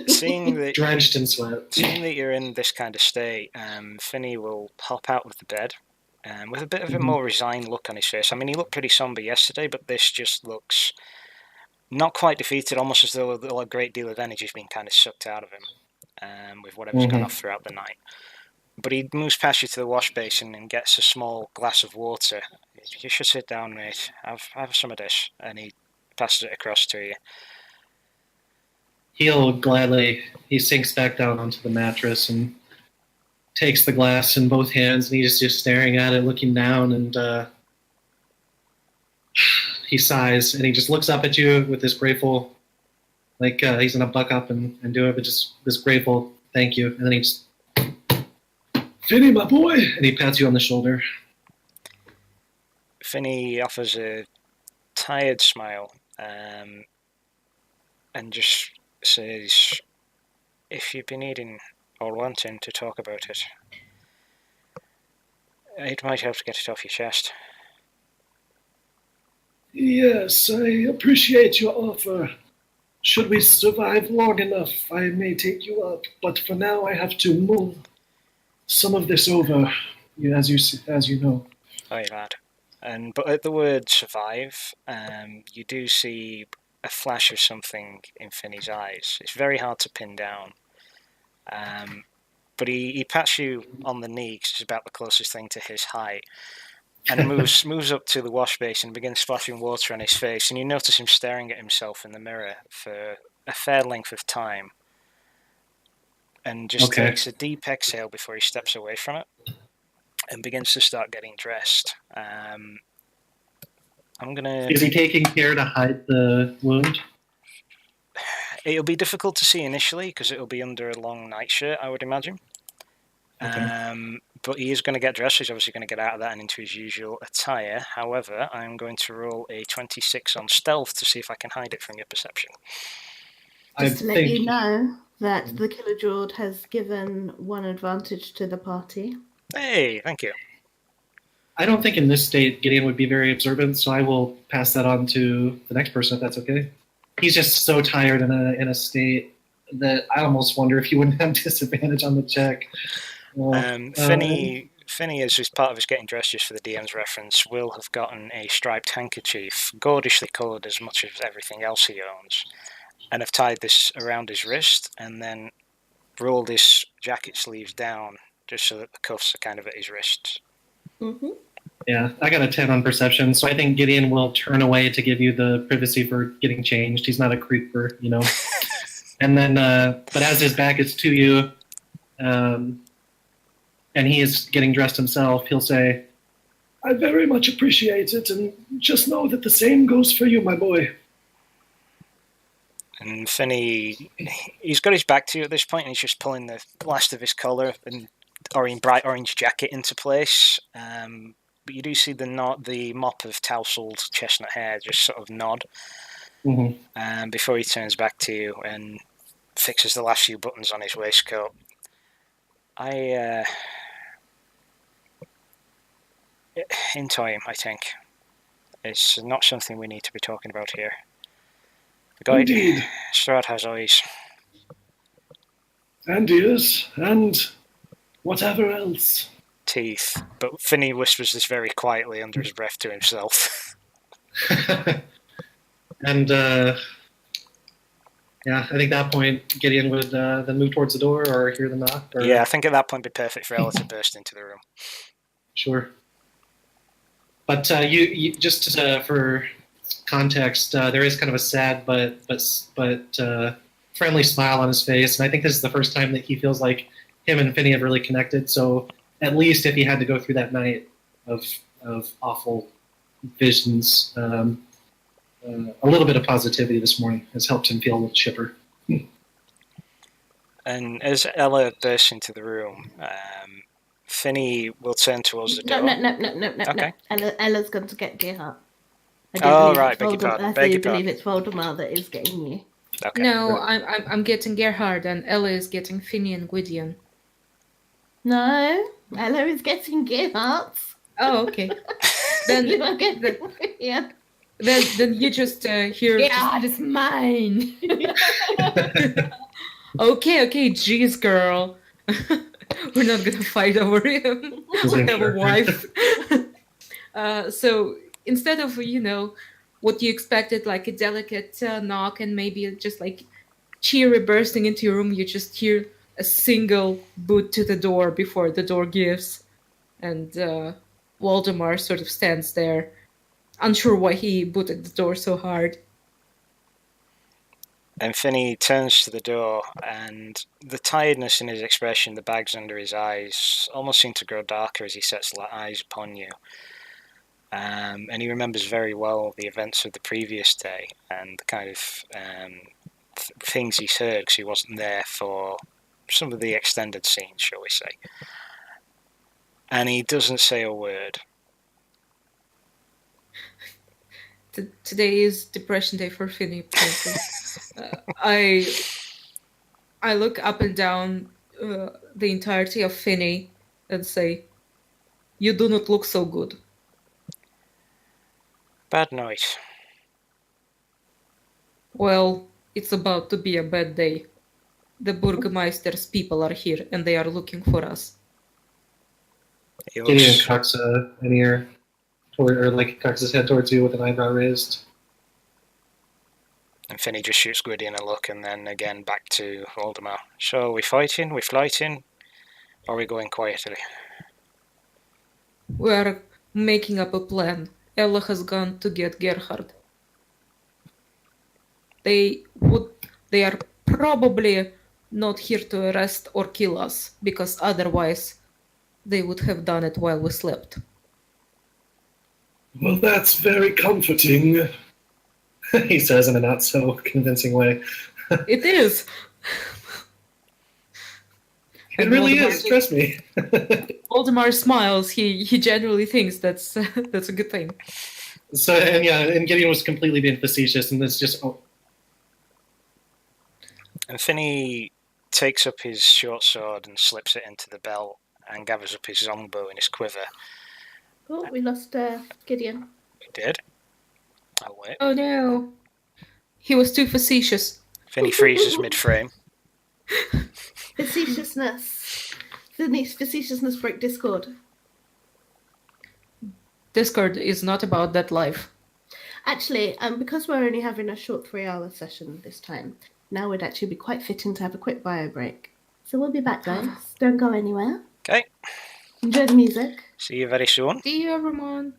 seeing that drenched in sweat. Seeing that you're in this kind of state, Finny will hop out of the bed with a bit of a more resigned look on his face. I mean, he looked pretty somber yesterday, but this just looks not quite defeated, almost as though a great deal of energy has been kind of sucked out of him with whatever's gone off throughout the night. But he moves past you to the wash basin and gets a small glass of water. "You should sit down, mate. Have some of this." And he passes it across to you. He sinks back down onto the mattress and takes the glass in both hands, and he's just staring at it, looking down, and he sighs, and he just looks up at you with this grateful, like he's gonna buck up and do it, but just this grateful thank you, and then he just, "Finny, my boy," and he pats you on the shoulder. Finny offers a tired smile and just says, "If you've been needing or wanting to talk about it, it might help to get it off your chest." Yes, I appreciate your offer. Should we survive long enough, I may take you up, but for now I have to mull some of this over, as you know. Aye, lad. But at the word survive, you do see a flash of something in Finney's eyes. It's very hard to pin down. But he pats you on the knee, 'cause it's about the closest thing to his height, and moves up to the wash basin and begins splashing water on his face. And you notice him staring at himself in the mirror for a fair length of time, and just takes a deep exhale before he steps away from it and begins to start getting dressed. I'm gonna. Is he taking care to hide the wound? It'll be difficult to see initially because it'll be under a long nightshirt, I would imagine. Okay. But he is going to get dressed. He's obviously going to get out of that and into his usual attire. However, I'm going to roll a 26 on stealth to see if I can hide it from your perception. Just to let you know that the Killer Jord has given one advantage to the party. Hey, thank you. I don't think in this state Gideon would be very observant, so I will pass that on to the next person if that's okay. He's just so tired in a state that I almost wonder if he wouldn't have disadvantage on the check. Finney, as just part of his getting dressed, just for the DM's reference, will have gotten a striped handkerchief, gaudishly coloured as much as everything else he owns, and have tied this around his wrist and then rolled his jacket sleeves down just so that the cuffs are kind of at his wrists. Mm-hmm. Yeah, I got a 10 on perception, so I think Gideon will turn away to give you the privacy for getting changed. He's not a creeper, you know. And then, but as his back is to you, and he is getting dressed himself, he'll say, I very much appreciate it, and just know that the same goes for you, my boy. And Finney, he's got his back to you at this point, and he's just pulling the last of his collar and bright orange jacket into place. But you do see the mop of tousled chestnut hair just sort of nod. Mm-hmm. Before he turns back to you and fixes the last few buttons on his waistcoat. In time, I think. It's not something we need to be talking about here. The guy, Indeed. Strahd has eyes. And ears, and whatever else. Teeth. But Finney whispers this very quietly under his breath to himself. And yeah, I think at that point Gideon would then move towards the door or hear the knock. Or... Yeah, I think at that point it'd be perfect for Ella to burst into the room. Sure. But you just for context, there is kind of a sad but friendly smile on his face, and I think this is the first time that he feels like him and Finney have really connected. So at least if he had to go through that night of awful visions, a little bit of positivity this morning has helped him feel a little chipper. And as Ella bursts into the room, Finney will turn towards the door. No. Okay. Ella's going to get Gerhardt. Right, beg your pardon. I do believe it's Voldemort that is getting you. Okay. No, I'm getting Gerhard, and Ella is getting Finney and Gwydion. No, Ella is getting Gerhardt. Oh, okay. Then You are getting yeah. then you just hear. Gerhard is mine. Okay, jeez, girl. We're not gonna fight over him. We have a wife. So instead of what you expected, like a delicate knock and maybe just like cheery bursting into your room, you just hear a single boot to the door before the door gives, and Waldemar sort of stands there, unsure why he booted the door so hard. And Finney turns to the door, and the tiredness in his expression, the bags under his eyes, almost seem to grow darker as he sets eyes upon you. And he remembers very well the events of the previous day and the kind of things he's heard, because he wasn't there for some of the extended scenes, shall we say. And he doesn't say a word. Today is depression day for Finney. I look up and down the entirety of Finney and say, "You do not look so good." Bad night. Well, it's about to be a bad day. The Burgmeister's people are here, and they are looking for us. Gideon cocks an ear, cocks his head towards you with an eyebrow raised. And Finney just shoots Gwydion a look, and then again back to Voldemort. So, we fighting? We flighting? Or are we going quietly? We are making up a plan. Ella has gone to get Gerhard. They are probably not here to arrest or kill us, because otherwise they would have done it while we slept. Well, that's very comforting. He says in a not so convincing way. It is! It really is, trust me. Voldemort smiles. He genuinely thinks that's a good thing. So, and Gideon was completely being facetious, and it's just... Oh. And Finney takes up his short sword and slips it into the belt and gathers up his longbow in his quiver. Oh, we lost Gideon. He did. Oh, wait. Oh no! He was too facetious. Finney freezes mid-frame. Facetiousness. Facetiousness broke Discord. Discord is not about that life. Actually, because we're only having a short 3-hour session this time, now would actually be quite fitting to have a quick bio break. So we'll be back, guys. Don't go anywhere. Okay. Enjoy the music. See you very soon. See you, everyone.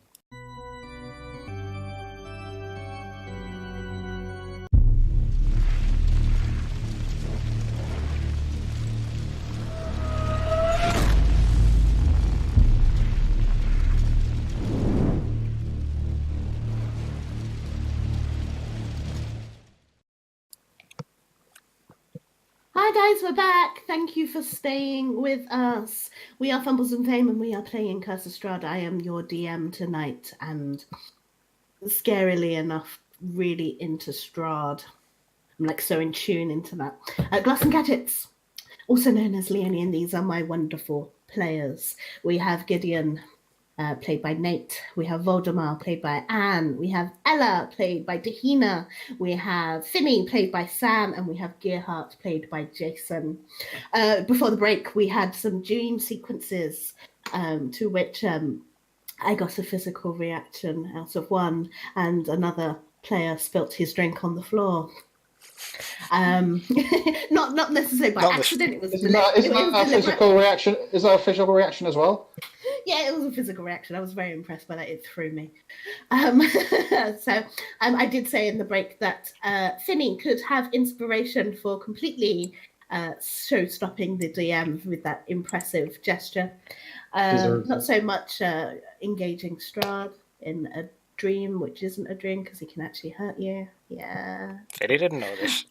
Hi guys, we're back. Thank you for staying with us. We are Fumbles and Fame and we are playing Curse of Strahd. I am your DM tonight and scarily enough, really into Strahd. I'm like so in tune into that. Glass and Gadgets, also known as Leonie, and these are my wonderful players. We have Gideon, played by Nate. We have Voldemort, played by Anne. We have Ella, played by Dahina. We have Finney, played by Sam. And we have Gerhardt, played by Jason. Before the break, we had some dream sequences to which I got a physical reaction out of one, and another player spilt his drink on the floor. Not necessarily by accident. It was isn't that a physical reaction? Is that a physical reaction as well? Yeah, it was a physical reaction. I was very impressed by that. It threw me. So I did say in the break that Finney could have inspiration for completely show-stopping the DM with that impressive gesture. Not so much engaging Strahd in a dream, which isn't a dream because he can actually hurt you. Yeah. Finney didn't know this.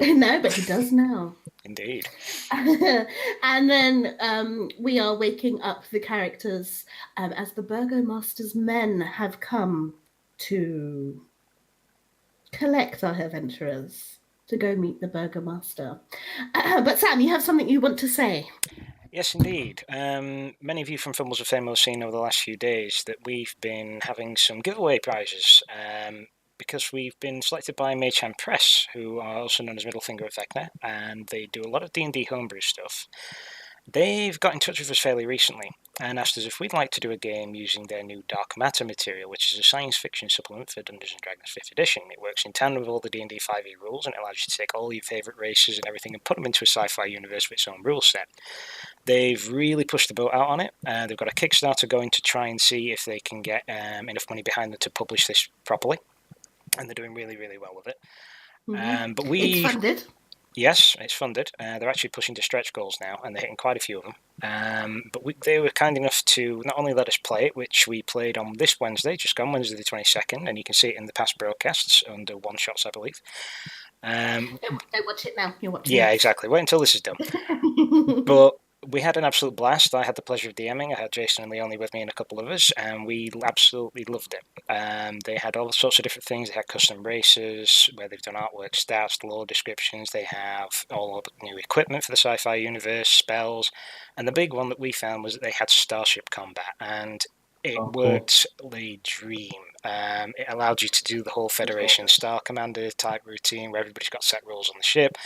No, but he does now. Indeed. And then we are waking up the characters as the Burgomaster's men have come to collect our adventurers to go meet the Burgomaster. But Sam, you have something you want to say? Yes, indeed. Many of you from Fumbles of Fame will have seen over the last few days that we've been having some giveaway prizes. Because we've been selected by Maychan Press, who are also known as Middle Finger of Vecna, and they do a lot of D&D homebrew stuff. They've got in touch with us fairly recently and asked us if we'd like to do a game using their new Dark Matter material, which is a science fiction supplement for Dungeons & Dragons 5th edition. It works in tandem with all the D&D 5e rules, and it allows you to take all your favourite races and everything and put them into a sci-fi universe with its own rule set. They've really pushed the boat out on it. They've got a Kickstarter going to try and see if they can get enough money behind them to publish this properly. And they're doing really, really well with it. Mm-hmm. But it's funded. Yes, it's funded. They're actually pushing to stretch goals now, and they're hitting quite a few of them. But they were kind enough to not only let us play it, which we played on this Wednesday, just gone Wednesday the 22nd, and you can see it in the past broadcasts under one-shots, I believe. Don't watch it now. You're watching. Yeah, exactly. Wait until this is done. But we had an absolute blast. I had the pleasure of DMing. I had Jason and Leonie with me and a couple of us, and we absolutely loved it. They had all sorts of different things. They had custom races where they've done artwork, stats, lore descriptions. They have all new equipment for the sci-fi universe, spells, and the big one that we found was that they had starship combat, and it worked a dream. It allowed you to do the whole Federation Star Commander type routine where everybody's got set roles on the ship,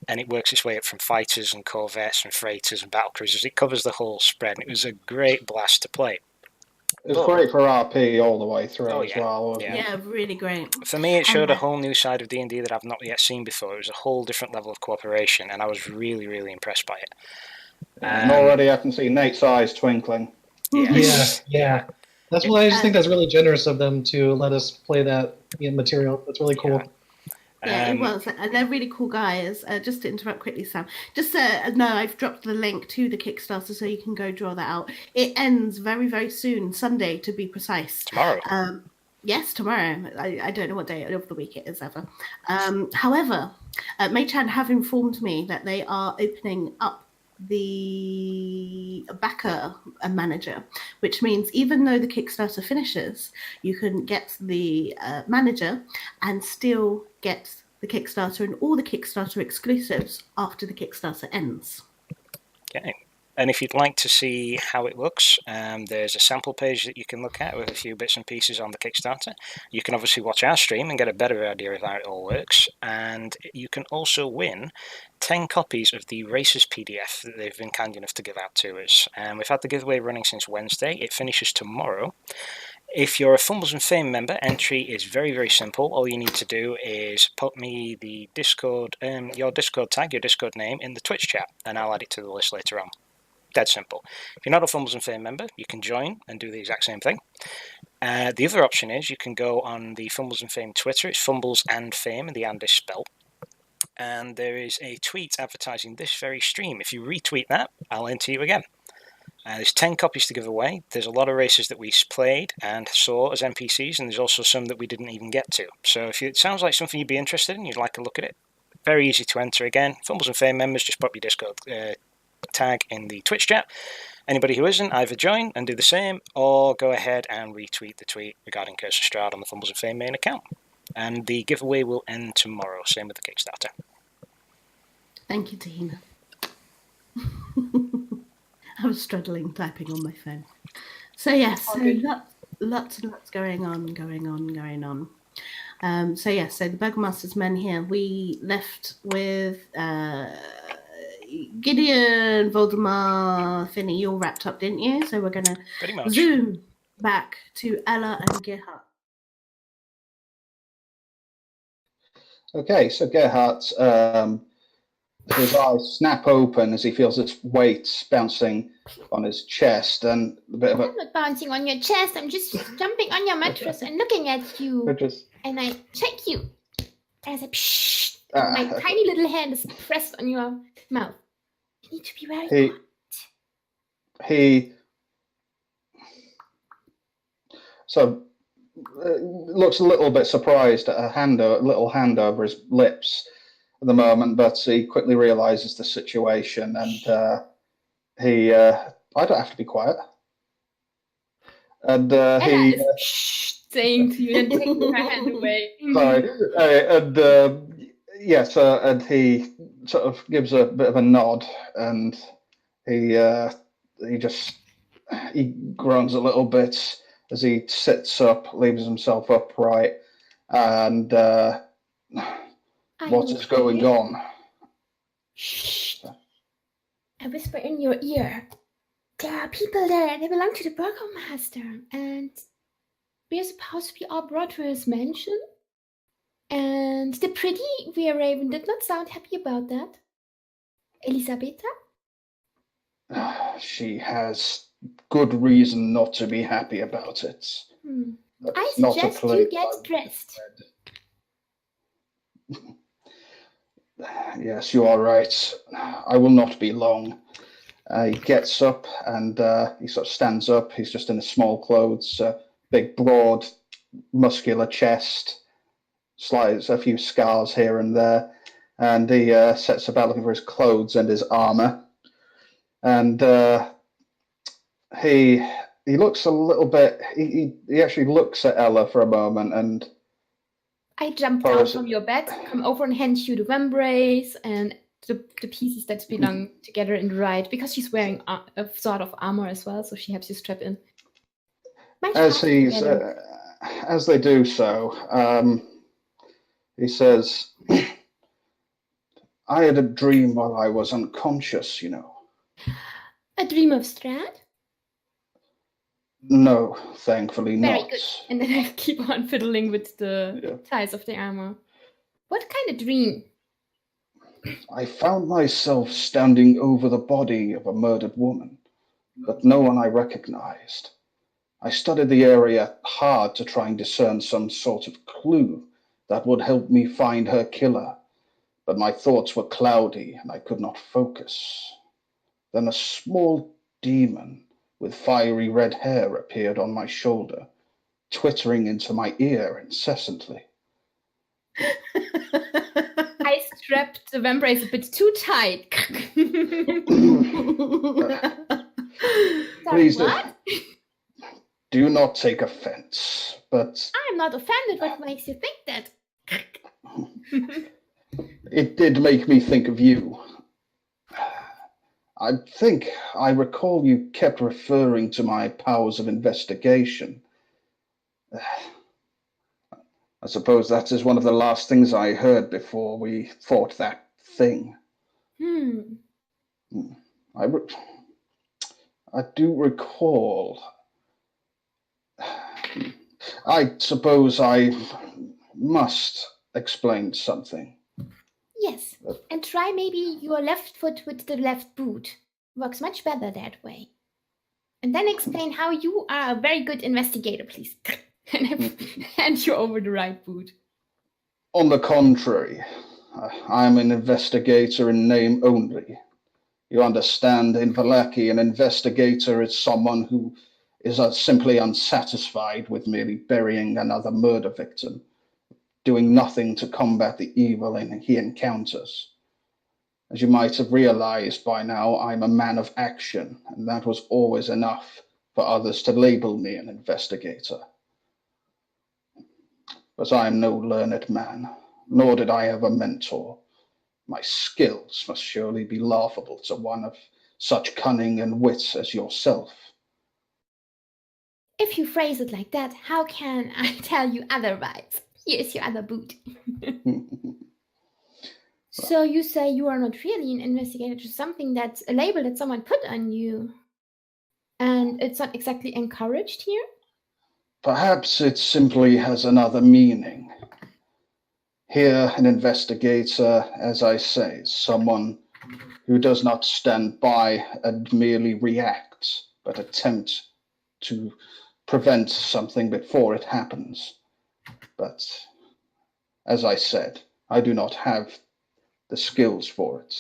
and it works its way up from fighters and corvettes and freighters and battlecruisers. It covers the whole spread, and it was a great blast to play. It was great for RP all the way through Oh, as yeah. well. Wasn't Yeah, it? really great. For me, it showed And, a whole new side of D&D that I've not yet seen before. It was a whole different level of cooperation, and I was really, really impressed by it. And already I can see Nate's eyes twinkling. Yes. Yeah. That's why I just think that's really generous of them to let us play that material. That's really cool. Yeah, it was. They're really cool guys. Just to interrupt quickly, Sam. Just no, I've dropped the link to the Kickstarter so you can go draw that out. It ends very, very soon, Sunday to be precise. Tomorrow. Yes, tomorrow. I don't know what day of the week it is ever. However, Mei-chan have informed me that they are opening up the backer manager, which means even though the Kickstarter finishes, you can get the manager and still get the Kickstarter and all the Kickstarter exclusives after the Kickstarter ends. Okay. And if you'd like to see how it looks, there's a sample page that you can look at with a few bits and pieces on the Kickstarter. You can obviously watch our stream and get a better idea of how it all works. And you can also win 10 copies of the Races PDF that they've been kind enough to give out to us. We've had the giveaway running since Wednesday. It finishes tomorrow. If you're a Fumbles and Fame member, entry is very, very simple. All you need to do is put me the Discord, your Discord tag, your Discord name in the Twitch chat, and I'll add it to the list later on. Dead simple. If you're not a Fumbles and Fame member, you can join and do the exact same thing. The other option is you can go on the Fumbles and Fame Twitter. It's Fumbles and Fame, and the and is spelled. And there is a tweet advertising this very stream. If you retweet that, I'll enter you again. There's 10 copies to give away. There's a lot of races that we played and saw as NPCs, and there's also some that we didn't even get to. So if it sounds like something you'd be interested in, you'd like to look at it, very easy to enter again. Fumbles and Fame members, just pop your Discord tag in the Twitch chat. Anybody who isn't, either join and do the same, or go ahead and retweet the tweet regarding Curse of Strahd on the Fumbles and Fame main account. And the giveaway will end tomorrow, same with the Kickstarter. Thank you, Tahina. I was struggling typing on my phone. So yes, so lots and lots going on. So the Burgomaster's men here, we left with Gideon, Voldemar, Finny, you all wrapped up, didn't you? So we're going to zoom back to Ella and Gerhardt. Okay, so Gerhardt, his eyes snap open as he feels this weight bouncing on his chest, and a bit of I'm not bouncing on your chest. I'm just jumping on your mattress and looking at you. And I check you. As a psh, my tiny little hand is pressed on your mouth. You need to be very quiet. He looks a little bit surprised at a little hand over his lips at the moment, but he quickly realizes the situation, and I don't have to be quiet. And he is saying to you and taking her hand away. Sorry, and he sort of gives a bit of a nod, and he groans a little bit as he sits up, leaves himself upright, and what is going on? Shh. I whisper in your ear. There are people there. They belong to the Burgomaster, and we're supposed to be all brought to his mansion. And the pretty Raven did not sound happy about that. Elisabetta? She has good reason not to be happy about it. I suggest you get dressed. Yes, you are right. I will not be long. He gets up and he sort of stands up. He's just in his small clothes, big, broad, muscular chest, slides a few scars here and there, and he sets about looking for his clothes and his armor. And he looks a little bit. He actually looks at Ella for a moment, and I jump down from your bed, come over and hand you the vambrace and the pieces that belong together in the right, because she's wearing a sort of armor as well, so she helps you strap in. As they do so, he says, "I had a dream while I was unconscious, you know." A dream of Strahd? No, thankfully Very not. good. And then I keep on fiddling with the Yeah. ties of the armor. What kind of dream? I found myself standing over the body of a murdered woman, but no one I recognized. I studied the area hard to try and discern some sort of clue that would help me find her killer, but my thoughts were cloudy and I could not focus. Then a small demon with fiery red hair appeared on my shoulder, twittering into my ear incessantly. I strapped the vambrace a bit too tight. Sorry, Please what? do not take offense, but I'm not offended. What makes you think that? it did make me think of you. I think I recall you kept referring to my powers of investigation. I suppose that is one of the last things I heard before we fought that thing. I do recall. I suppose I must explain something. Yes, and try maybe your left foot with the left boot. Works much better that way. And then explain how you are a very good investigator, please. And I hand you over the right boot. On the contrary, I'm an investigator in name only. You understand, in Vallaki, an investigator is someone who is simply unsatisfied with merely burying another murder victim, doing nothing to combat the evil he encounters. As you might have realized by now, I'm a man of action, and that was always enough for others to label me an investigator. But I am no learned man, nor did I have a mentor. My skills must surely be laughable to one of such cunning and wit as yourself. If you phrase it like that, how can I tell you otherwise? Here's your other boot. So you say you are not really an investigator, just something that's a label that someone put on you. And it's not exactly encouraged here? Perhaps it simply has another meaning. Here, an investigator, as I say, is someone who does not stand by and merely react, but attempt to prevent something before it happens. But, as I said, I do not have the skills for it.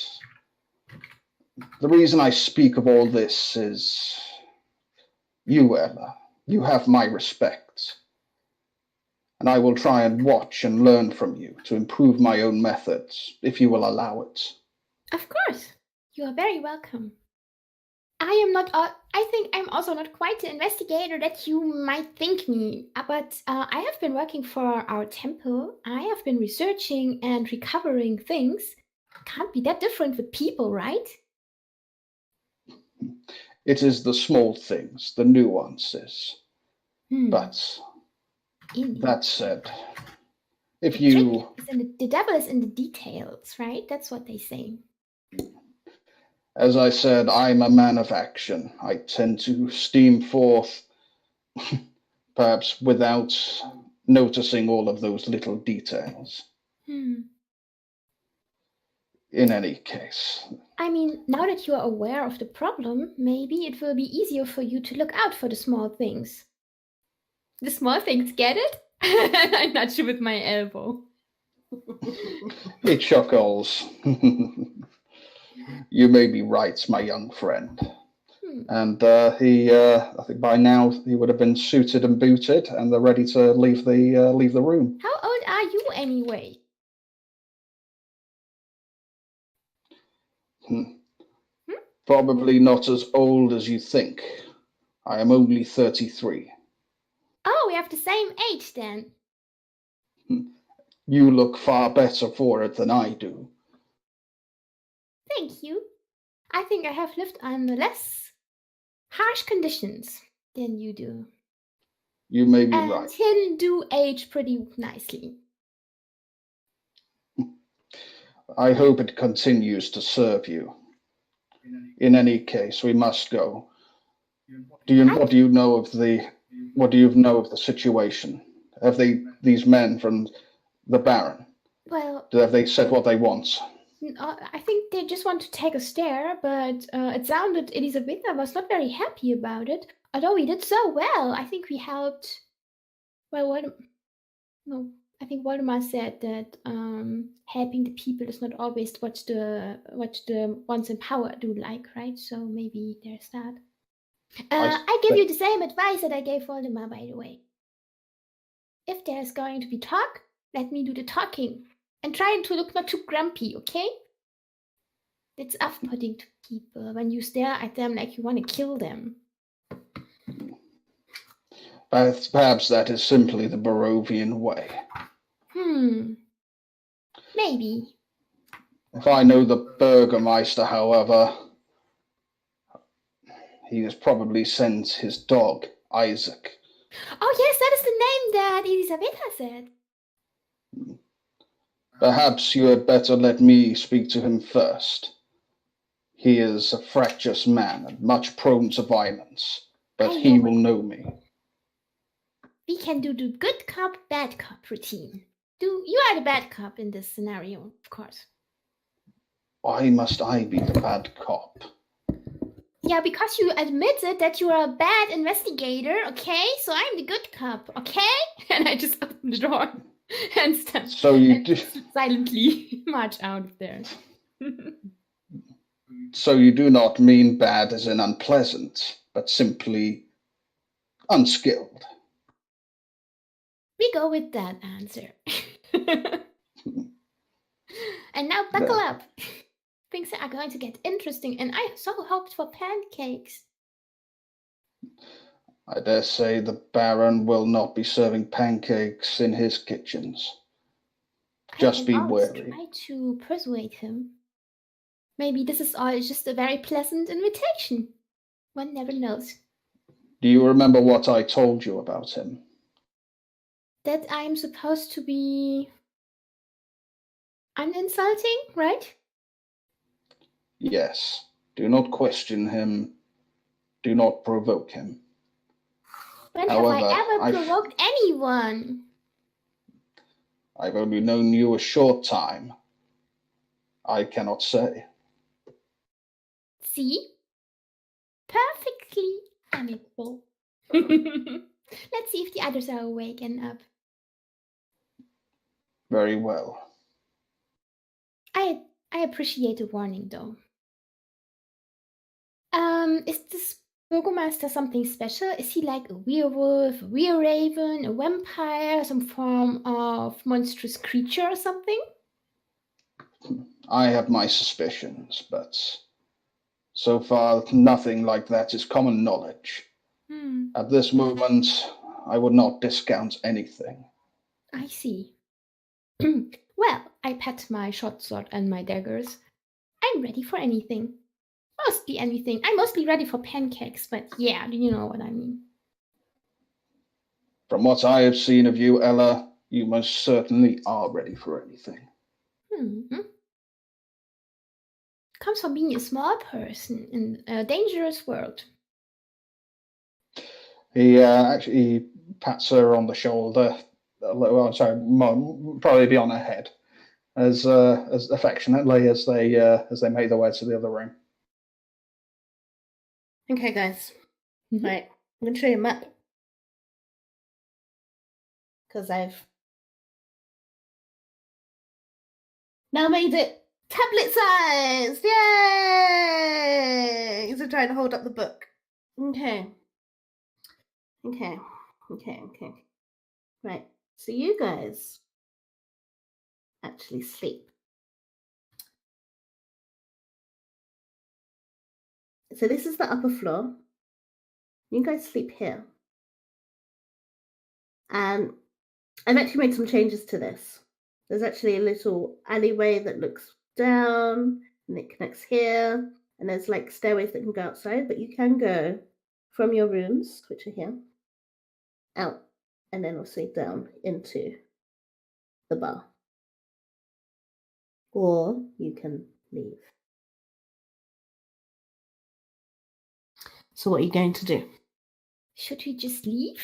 The reason I speak of all this is you, Ella. You have my respect. And I will try and watch and learn from you to improve my own methods, if you will allow it. Of course. You are very welcome. I think I'm also not quite the investigator that you might think me, but I have been working for our temple. I have been researching and recovering things. Can't be that different with people, right? It is the small things, the nuances. But Indeed. that said, if The you... the devil is in the details, right? That's what they say. As I said, I'm a man of action. I tend to steam forth, perhaps without noticing all of those little details. In any case. I mean, now that you are aware of the problem, maybe it will be easier for you to look out for the small things. The small things, get it? I nudge you with my elbow. He chuckles. You may be right, my young friend. And I think by now he would have been suited and booted, and they're ready to leave the room. How old are you anyway? Probably not as old as you think. I am only 33. Oh, we have the same age then. You look far better for it than I do. Thank you. I think I have lived under less harsh conditions than you do. You may be and right. him do age pretty nicely. I hope it continues to serve you. In any case, we must go. What do you know of the situation? Have these men from the Baron? Well, Have they said what they want? I think they just want to take a stare, but it sounded Elisabetta was not very happy about it. Although we did so well, I think we helped. Well, no, I think Waldemar said that helping the people is not always what the ones in power do like, right? So maybe there's that. I give you the same advice that I gave Waldemar, by the way. If there's going to be talk, let me do the talking. And try to look not too grumpy, okay? It's off-putting to people when you stare at them like you want to kill them. Perhaps that is simply the Barovian way. Maybe. If I know the Burgermeister, however, he has probably sent his dog, Isaac. Oh yes, that is the name that Elisabetta said. Perhaps you had better let me speak to him first. He is a fractious man and much prone to violence, but he will know me. We can do the good cop, bad cop routine. You are the bad cop in this scenario, of course. Why must I be the bad cop? Yeah, because you admitted that you are a bad investigator, okay? So I'm the good cop, okay? And I just open the door and stand silently march out of there. So you do not mean bad as in unpleasant, but simply unskilled. We go with that answer. And now buckle up. Things are going to get interesting, and I so hoped for pancakes. I dare say the Baron will not be serving pancakes in his kitchens. Just be wary. Try to persuade him. Maybe this is all just a very pleasant invitation. One never knows. Do you remember what I told you about him? That I'm supposed to be uninsulting, right? Yes. Do not question him. Do not provoke him. When have I ever provoked anyone? I've only known you a short time. I cannot say. See? Perfectly amicable. Let's see if the others are awake and up. Very well. I appreciate the warning, though. Is this Burgomaster something special? Is he like a werewolf, a were-raven, a vampire, some form of monstrous creature or something? I have my suspicions, but so far nothing like that is common knowledge. At this moment, I would not discount anything. I see. Well, I pat my short sword and my daggers. I'm ready for anything. Mostly anything. I'm mostly ready for pancakes, but yeah, you know what I mean. From what I have seen of you, Ella, you most certainly are ready for anything. Comes from being a small person in a dangerous world. He actually pats her on the shoulder. Well, sorry, probably be on her head, as affectionately as they make their way to the other room. Okay, guys. Right, I'm going to show you a map. Because I've now made it tablet size! Yay! So trying to hold up the book. Okay. Right, so you guys actually sleep. So this is the upper floor. You guys sleep here. And I've actually made some changes to this. There's actually a little alleyway that looks down and it connects here. And there's like stairways that can go outside, but you can go from your rooms, which are here, out, and then also down into the bar. Or you can leave. So what are you going to do? Should we just leave?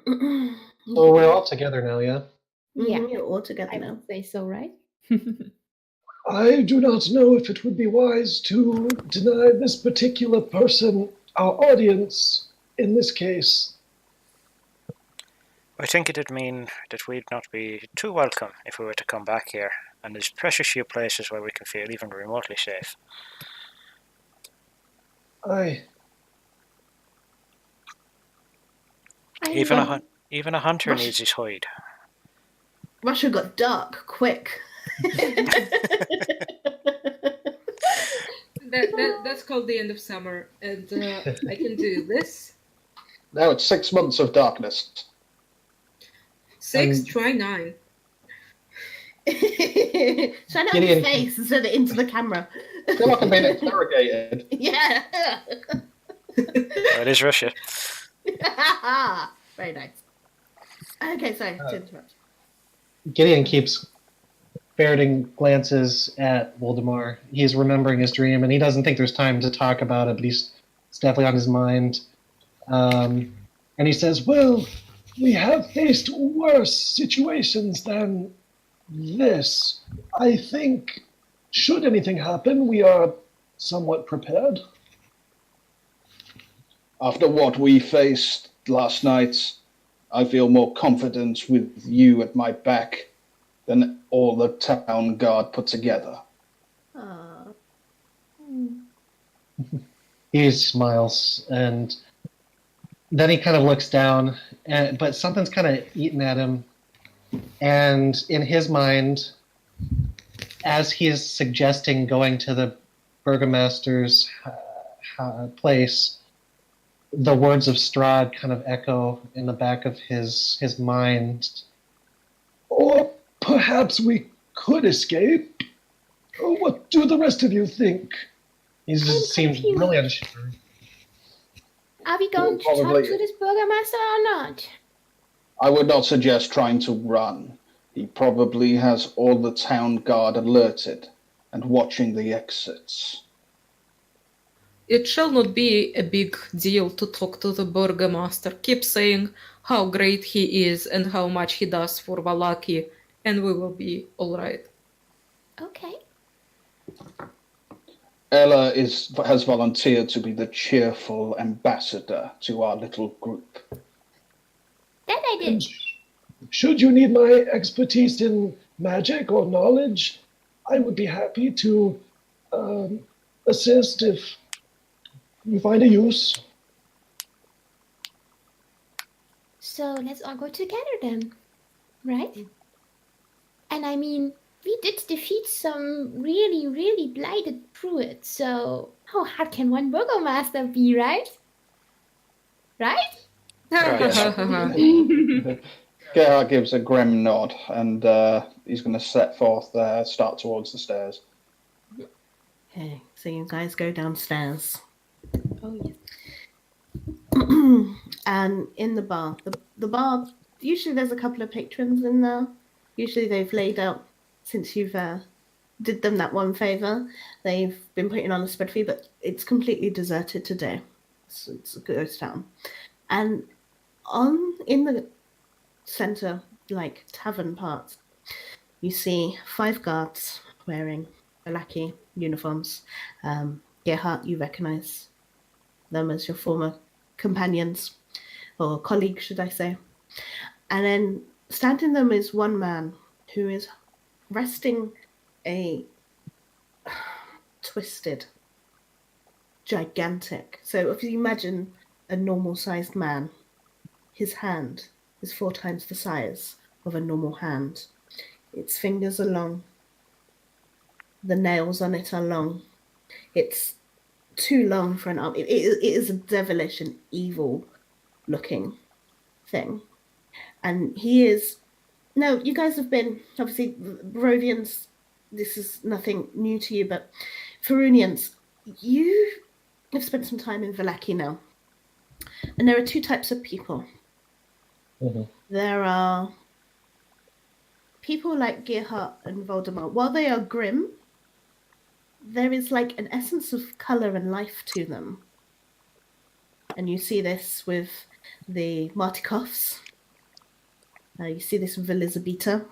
Well, we're all together now, yeah? Yeah. You're all together I now. would say so, right? I do not know if it would be wise to deny this particular person our audience in this case. I think it'd mean that we'd not be too welcome if we were to come back here, and there's precious few places where we can feel even remotely safe. Even a hunter needs his hide. Russia got dark quick. That's called the end of summer, and I can do this. Now it's 6 months of darkness. 6, try 9. Shine out Gideon- your face instead of into the camera. I feel like I'm being interrogated. Yeah. Well, it is Russia. Very nice. Okay, sorry to interrupt. Gideon keeps ferreting glances at Voldemort. He's remembering his dream, and he doesn't think there's time to talk about it, but it's definitely on his mind. And he says, well, we have faced worse situations than this. I think, should anything happen, we are somewhat prepared. After what we faced last night, I feel more confident with you at my back than all the town guard put together. He smiles, and then he kind of looks down, but something's kind of eating at him. And in his mind, as he is suggesting going to the burgomaster's place, the words of Strahd kind of echo in the back of his mind. Or perhaps we could escape. What do the rest of you think? He just seems really unsure. Are we going to Probably. talk to this burgomaster or not? I would not suggest trying to run. He probably has all the town guard alerted and watching the exits. It shall not be a big deal to talk to the burgomaster. Keep saying how great he is and how much he does for Valaki, and we will be all right. Okay. Ella has volunteered to be the cheerful ambassador to our little group. That I did. Should you need my expertise in magic or knowledge, I would be happy to assist if you find a use. So let's all go together then, right? And I mean, we did defeat some really, really blighted druids, so how hard can one burgomaster be, right? Right? Gerard gives a grim nod, and he's going to set forth start towards the stairs. Okay, so you guys go downstairs. Oh, yes. And in the bar, the bar, usually there's a couple of patrons in there. Usually they've laid out, since you've did them that one favor, they've been putting on a spread fee, but it's completely deserted today. It's a ghost town. And in the center, like tavern part, you see 5 guards wearing Valaki uniforms. Gerhardt, you recognize them as your former companions, or colleagues, should I say. And then standing them is one man who is resting a twisted, gigantic. So if you imagine a normal-sized man, his hand is 4 times the size of a normal hand. Its fingers are long. The nails on it are long. It's too long for an arm. It is a devilish and evil-looking thing. And he is... No, you guys have been... Obviously, Barovians, this is nothing new to you, but Farunians, you have spent some time in Valaki now. And there are 2 types of people. Mm-hmm. There are people like Gerhardt and Voldemort. While they are grim, there is like an essence of color and life to them. And you see this with the Martikoffs. You see this with Elizabeta.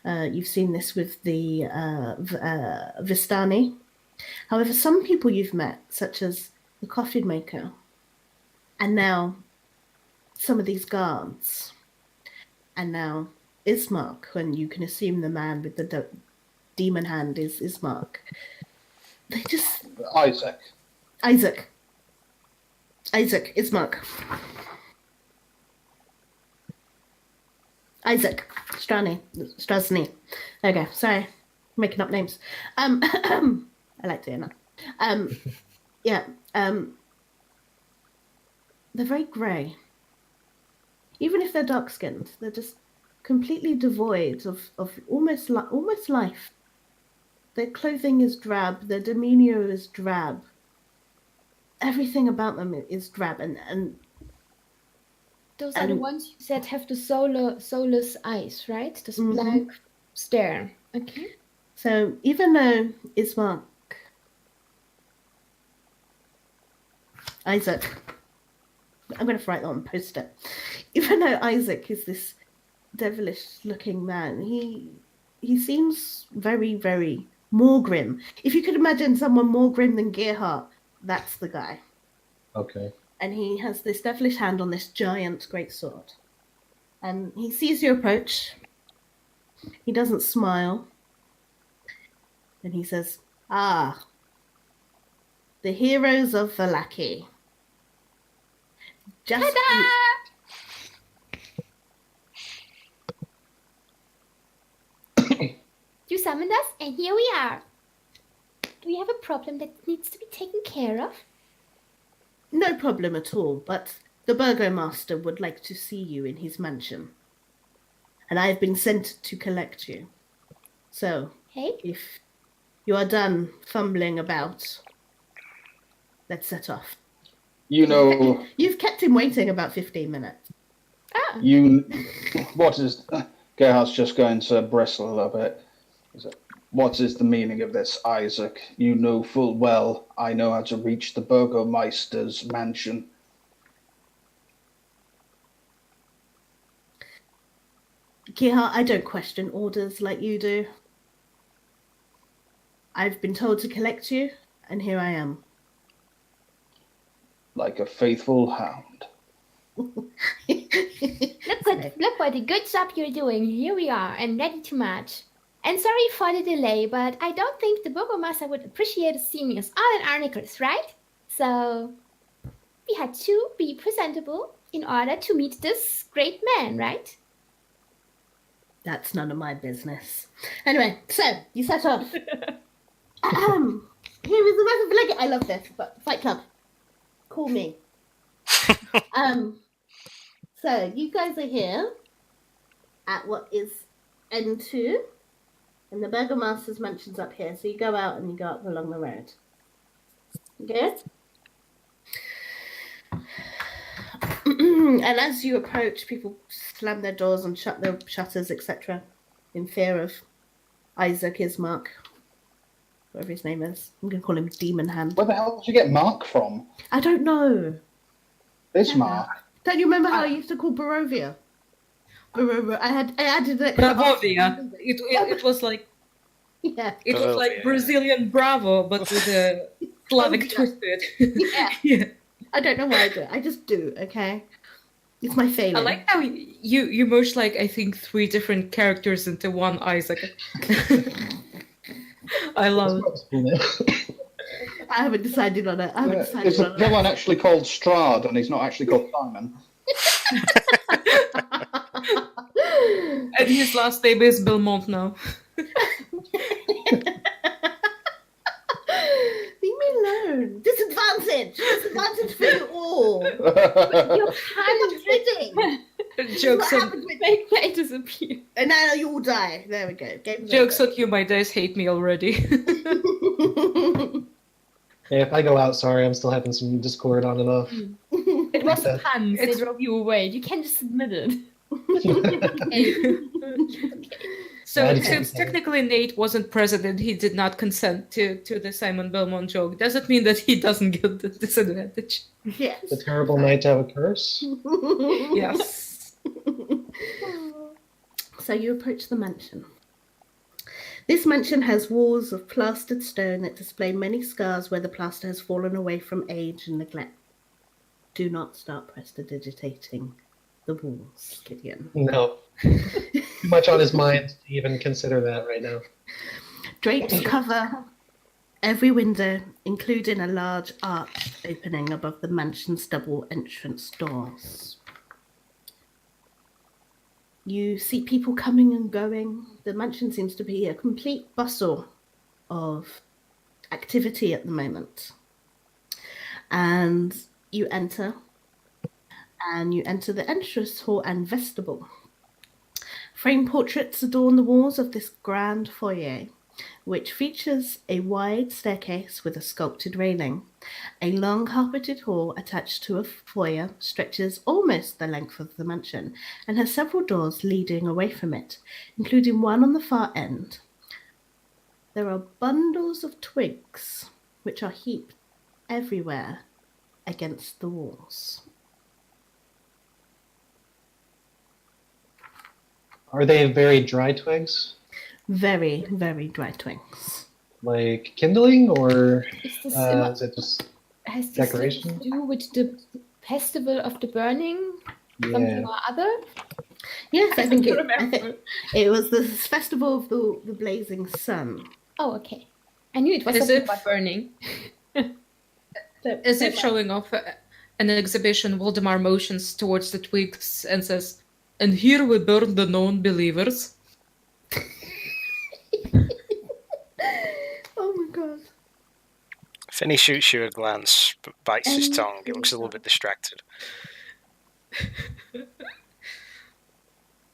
You've seen this with the Vistani. However, some people you've met, such as the coffin maker, and now some of these guards, and now Ismark, when you can assume the man with the demon hand is Ismark. They just... Isaac, Ismark. Isaac, Strasny. Okay, sorry, making up names. I like doing that. Yeah. They're very grey. Even if they're dark-skinned, they're just completely devoid of almost life. Their clothing is drab. Their demeanor is drab. Everything about them is drab, and those are the ones you said have the soulless eyes, right? This blank stare. Okay. So even though Ismark, Isaac, I'm going to write that on post-it. Even though Isaac is this devilish-looking man, he seems very, very more grim. If you could imagine someone more grim than Gerhardt, that's the guy. Okay. And he has this devilish hand on this giant greatsword. And he sees you approach. He doesn't smile. And he says, "Ah, the heroes of Valaki. Just You summoned us, and here we are. Do we have a problem that needs to be taken care of?" No problem at all, but the burgomaster would like to see you in his mansion. And I have been sent to collect you. So, Hey? if you are done fumbling about, let's set off. you know, You've kept him waiting about 15 minutes. Ah. what is... Gerhardt's just going to bristle a little bit. What is the meaning of this, Isaac? You know full well I know how to reach the Burgomeister's mansion. Gerhardt, I don't question orders like you do. I've been told to collect you, and here I am. Like a faithful hound. Look what a good job you're doing. Here we are, and ready to march. And sorry for the delay, but I don't think the Burgomaster would appreciate seeing us all in our knickers, right? So we had to be presentable in order to meet this great man, right? That's none of my business. Anyway, so you set off. Here is the rest of the leg. I love this, but Fight Club. Call me. So you guys are here at what is N2, and the Burgomaster's mansion's up here. So you go out and you go up along the road. Good? And as you approach, people slam their doors and shut their shutters, etc., in fear of Isaac Ismark, whatever his name is. I'm going to call him Demon Hand. Where the hell did you get Mark from? I don't know. Ismark? Don't you remember how I used to call Barovia? I added it. Bravovia. It was like Yeah. it was like Brazilian Bravo, but with a Slavic twist to it. Yeah. I don't know why I do it. I just do, okay? It's my failing. I like how you merged like I think 3 different characters into one Isaac. I love it. I haven't decided on it. Is the villain actually called Strahd and he's not actually called Simon? And his last name is Belmont now. Leave me alone. Disadvantage for you all. Your I'm not kidding. Jokes What on happened with Make me disappear. And now you all die. There we go. Game's jokes over. on you. My dice hate me already. Yeah, if I go out, sorry, I'm still having some Discord on and off. It was puns. They drove you away. You can just admit it. So Okay. since technically Nate wasn't president, he did not consent to the Simon Belmont joke. Does it mean that he doesn't get the disadvantage? Yes. It's a terrible night to have a curse. Yes. So you approach the mansion. This mansion has walls of plastered stone that display many scars where the plaster has fallen away from age and neglect. Do not start prestidigitating the walls, Gideon. No. Too much on his mind to even consider that right now. Drapes cover every window, including a large arched opening above the mansion's double entrance doors. You see people coming and going. The mansion seems to be a complete bustle of activity at the moment. And you enter the entrance hall and vestibule. Framed portraits adorn the walls of this grand foyer, which features a wide staircase with a sculpted railing. A long carpeted hall attached to a foyer stretches almost the length of the mansion and has several doors leading away from it, including one on the far end. There are bundles of twigs which are heaped everywhere against the walls. Are they very dry twigs? Very, very dry twigs. Like kindling, or Is this is it just has this decoration? to do with the festival of the burning? Something Yeah. or other? Yes, I think don't it, remember. it was the festival of the blazing sun. Oh, okay. I knew it was As something if- about burning. As if showing off an exhibition, Voldemar motions towards the twigs and says, "And here we burn the non-believers." Oh my god. Finney shoots you a glance, but bites his tongue. He looks a little bit distracted.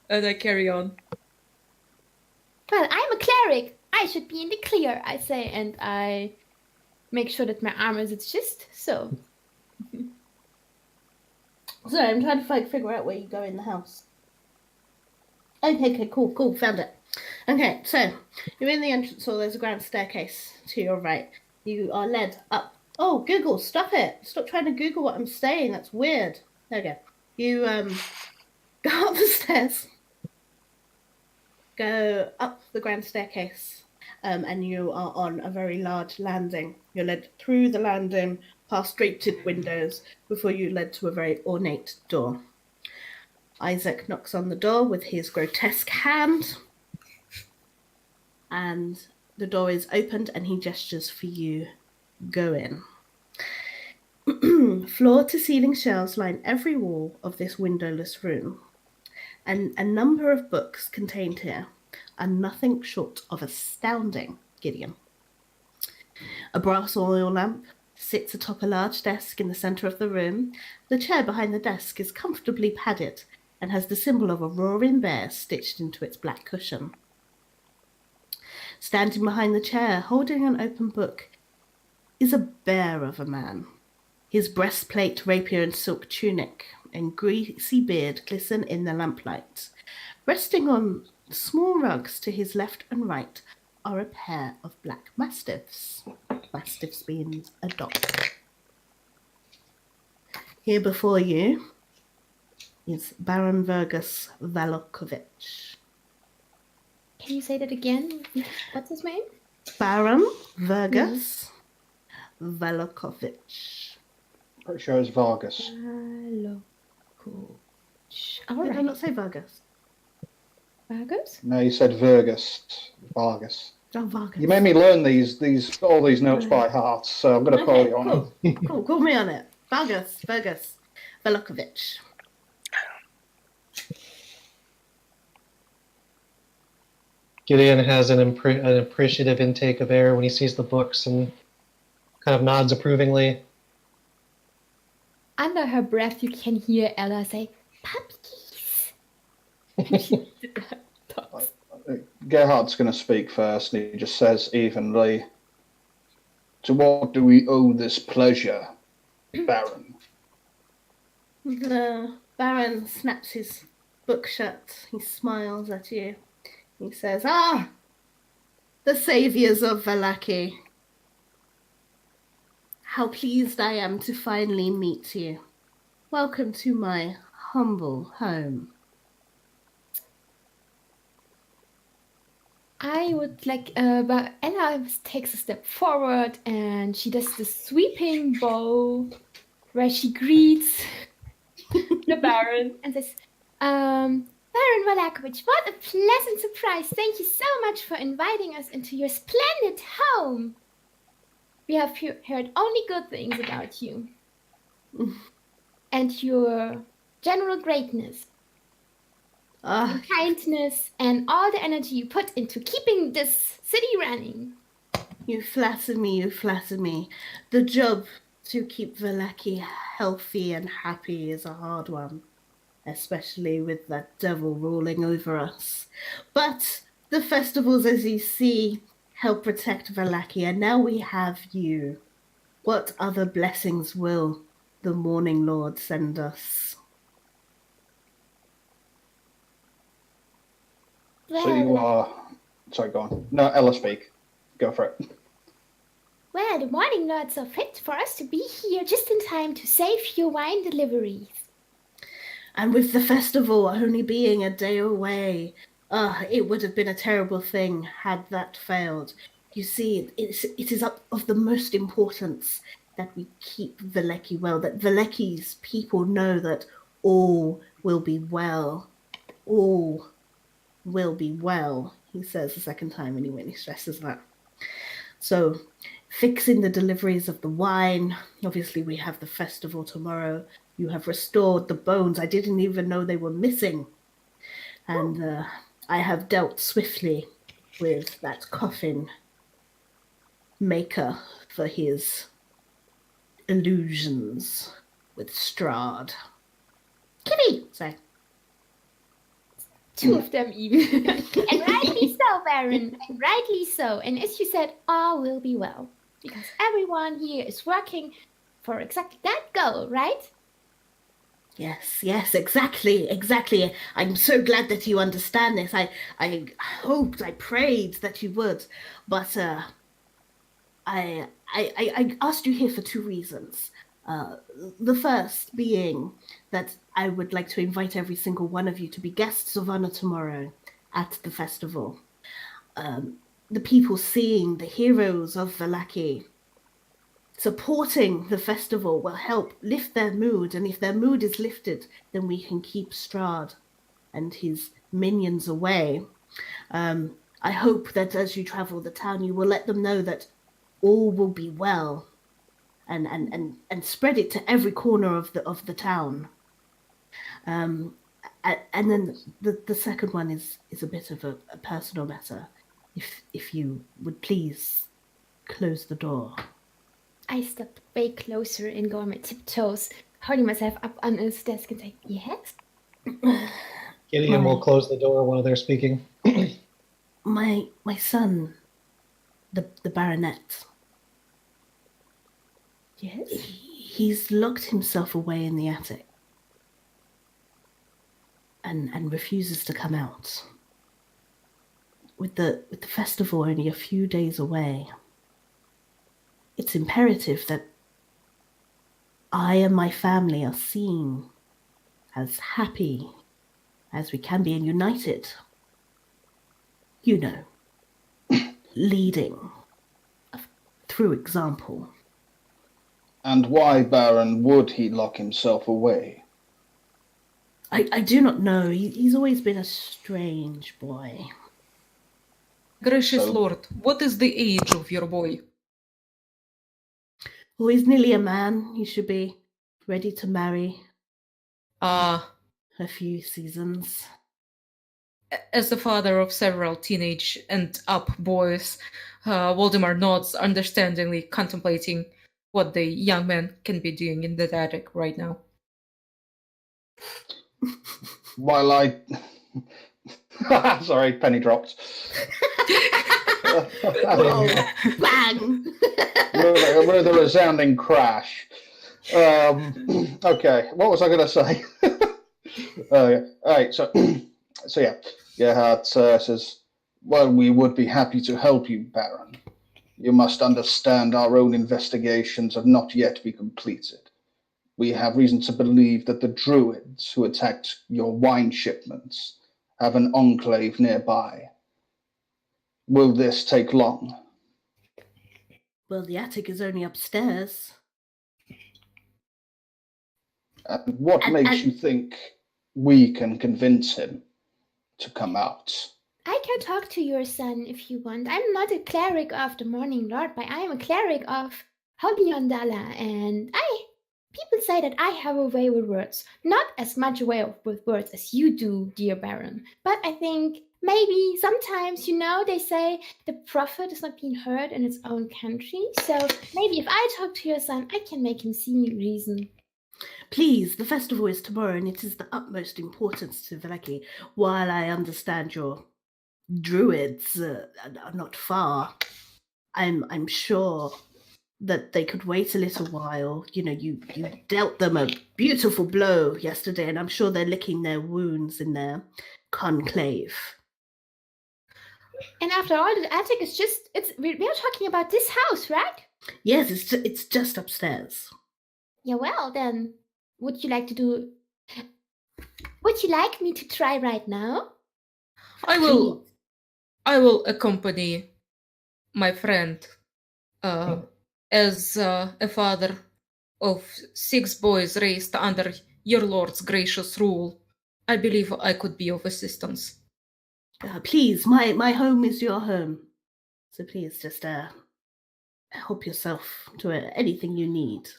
And I carry on. Well, I'm a cleric. I should be in the clear, I say, and I make sure that my armor is just so. Sorry, I'm trying to figure out where you go in the house. Okay, cool, found it. Okay, so you're in the entrance hall. There's a grand staircase to your right. You are led up. Oh, Google, stop it! Stop trying to Google what I'm saying. That's weird. There we go. You go up the stairs. Go up the grand staircase, and you are on a very large landing. You're led through the landing, past draped windows, before you're led to a very ornate door. Isaac knocks on the door with his grotesque hand, and the door is opened, and he gestures for you. Go in. Floor-to-ceiling shelves line every wall of this windowless room, and a number of books contained here are nothing short of astounding, Gideon. A brass oil lamp sits atop a large desk in the centre of the room. The chair behind the desk is comfortably padded and has the symbol of a roaring bear stitched into its black cushion. Standing behind the chair, holding an open book, is a bear of a man. His breastplate, rapier, and silk tunic and greasy beard glisten in the lamplight. Resting on small rugs to his left and right are a pair of black mastiffs. Mastiffs being a dog. Here before you is Baron Vergus Valokovich. Can you say that again? What's his name? Baron Vergus Valokovich. Pretty sure it's Vargas. All Did I right. not say Vargas? Vargas? No, you said Vargas. Vargas. Oh, Vargas. You made me learn all these notes by heart, so I'm going to call you on it. Cool, call me on it. Vergus Valokovich. Gideon has an appreciative intake of air when he sees the books and kind of nods approvingly. Under her breath, you can hear Ella say, "Puppies." Gerhard's going to speak first, and he just says evenly, "To what do we owe this pleasure, Baron?" The Baron snaps his book shut. He smiles at you. He says, the saviors of Vallaki. How pleased I am to finally meet you. Welcome to my humble home. I would like, but Ella takes a step forward and she does the sweeping bow where she greets the Baron and says, Baron Valakovich, what a pleasant surprise. Thank you so much for inviting us into your splendid home. We have heard only good things about you and your general greatness. And kindness and all the energy you put into keeping this city running. You flatter me. The job to keep Vallaki healthy and happy is a hard one, especially with that devil ruling over us. But the festivals, as you see, help protect Vallaki, and now we have you. What other blessings will the Morning Lord send us? So you are... Sorry, go on. No, Ella, speak. Go for it. Well, the Morning Lords are fit for us to be here just in time to save your wine deliveries. And with the festival only being a day away, it would have been a terrible thing had that failed. You see, it is of the most importance that we keep Vallaki well, that Vallaki's people know that all will be well. All will be well, he says the second time, and he really stresses that. So, fixing the deliveries of the wine. Obviously, we have the festival tomorrow. You have restored the bones. I didn't even know they were missing. And I have dealt swiftly with that coffin maker for his illusions with Strahd. Kitty! Sorry. Two of them even. And rightly so, Baron. And rightly so. And as you said, all will be well. Because everyone here is working for exactly that goal, right? Yes, exactly. I'm so glad that you understand this. I hoped, I prayed that you would. But I asked you here for two reasons. The first being that I would like to invite every single one of you to be guests of honor tomorrow at the festival. The people seeing the heroes of Vallaki supporting the festival will help lift their mood, and if their mood is lifted, then we can keep Strahd and his minions away. I hope that as you travel the town, you will let them know that all will be well, and spread it to every corner of the town. And then the second one is a bit of a personal matter. If you would please close the door. I step way closer and go on my tiptoes, holding myself up on his desk and say, yes? Gideon will close the door while they're speaking. My son, the baronet. Yes? He's locked himself away in the attic and refuses to come out. With the festival only a few days away, it's imperative that I and my family are seen as happy as we can be and united. You know, leading through example. And why, Baron, would he lock himself away? I do not know. He's always been a strange boy. Gracious Lord, what is the age of your boy? Oh, he's nearly a man. He should be ready to marry. A few seasons. As the father of several teenage and up boys, Waldemar nods understandingly, contemplating what the young man can be doing in the attic right now. While I... Sorry, penny dropped. Bang! with a resounding crash. Okay, what was I going to say? All right, so yeah, Gerhard says, Well, we would be happy to help you, Baron. You must understand our own investigations have not yet been completed. We have reason to believe that the Druids who attacked your wine shipments have an enclave nearby. Will this take long? Well, the attic is only upstairs. And what And- makes and- you think we can convince him to come out? I can talk to your son if you want. I'm not a cleric of the Morning Lord, but I am a cleric of Holy Ondala, and people say that I have a way with words. Not as much a way with words as you do, dear Baron. But I think maybe sometimes, they say the prophet is not being heard in its own country. So maybe if I talk to your son, I can make him see reason. Please, the festival is tomorrow, and it is the utmost importance to Velaki. While I understand your druids are not far, I'm sure that they could wait a little while. You dealt them a beautiful blow yesterday, and I'm sure they're licking their wounds in their conclave. And after all, the attic is we're talking about this house, right? Yes, it's just upstairs. Yeah, well then, would you like me to try right now? I will accompany my friend as a father of 6 boys raised under your lord's gracious rule. I believe I could be of assistance. Please, my home is your home. So please just help yourself to anything you need.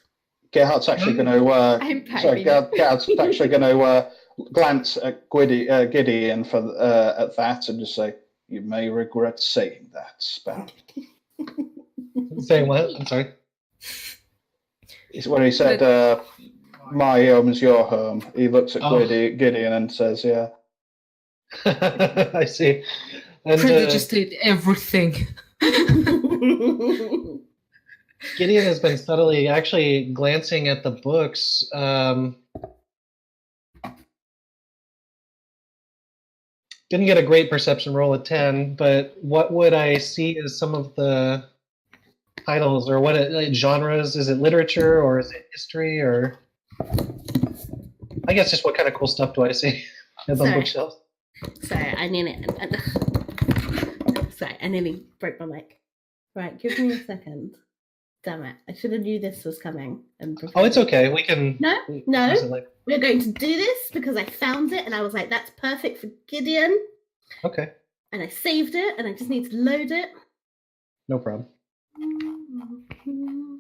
Gerhardt's actually going to. I'm Sorry, piping. Gerhardt's actually going to glance at Gideon at that and just say, "You may regret saying that, Baron." Saying what? I'm sorry. It's when he said, "My home is your home." He looks at Gideon and says, "Yeah." I see. And Privileges state everything. Gideon has been subtly actually glancing at the books. Didn't get a great perception roll at 10, but what would I see as some of the titles, or what genres? Is it literature, or is it history, or I guess just what kind of cool stuff do I see at the bookshelves? Sorry, I nearly broke my mic. Right, give me a second. Damn it! I should have knew this was coming. Oh, it's okay. We can. No. Like... We're going to do this because I found it and I was like, "That's perfect for Gideon." Okay. And I saved it, and I just need to load it. No problem.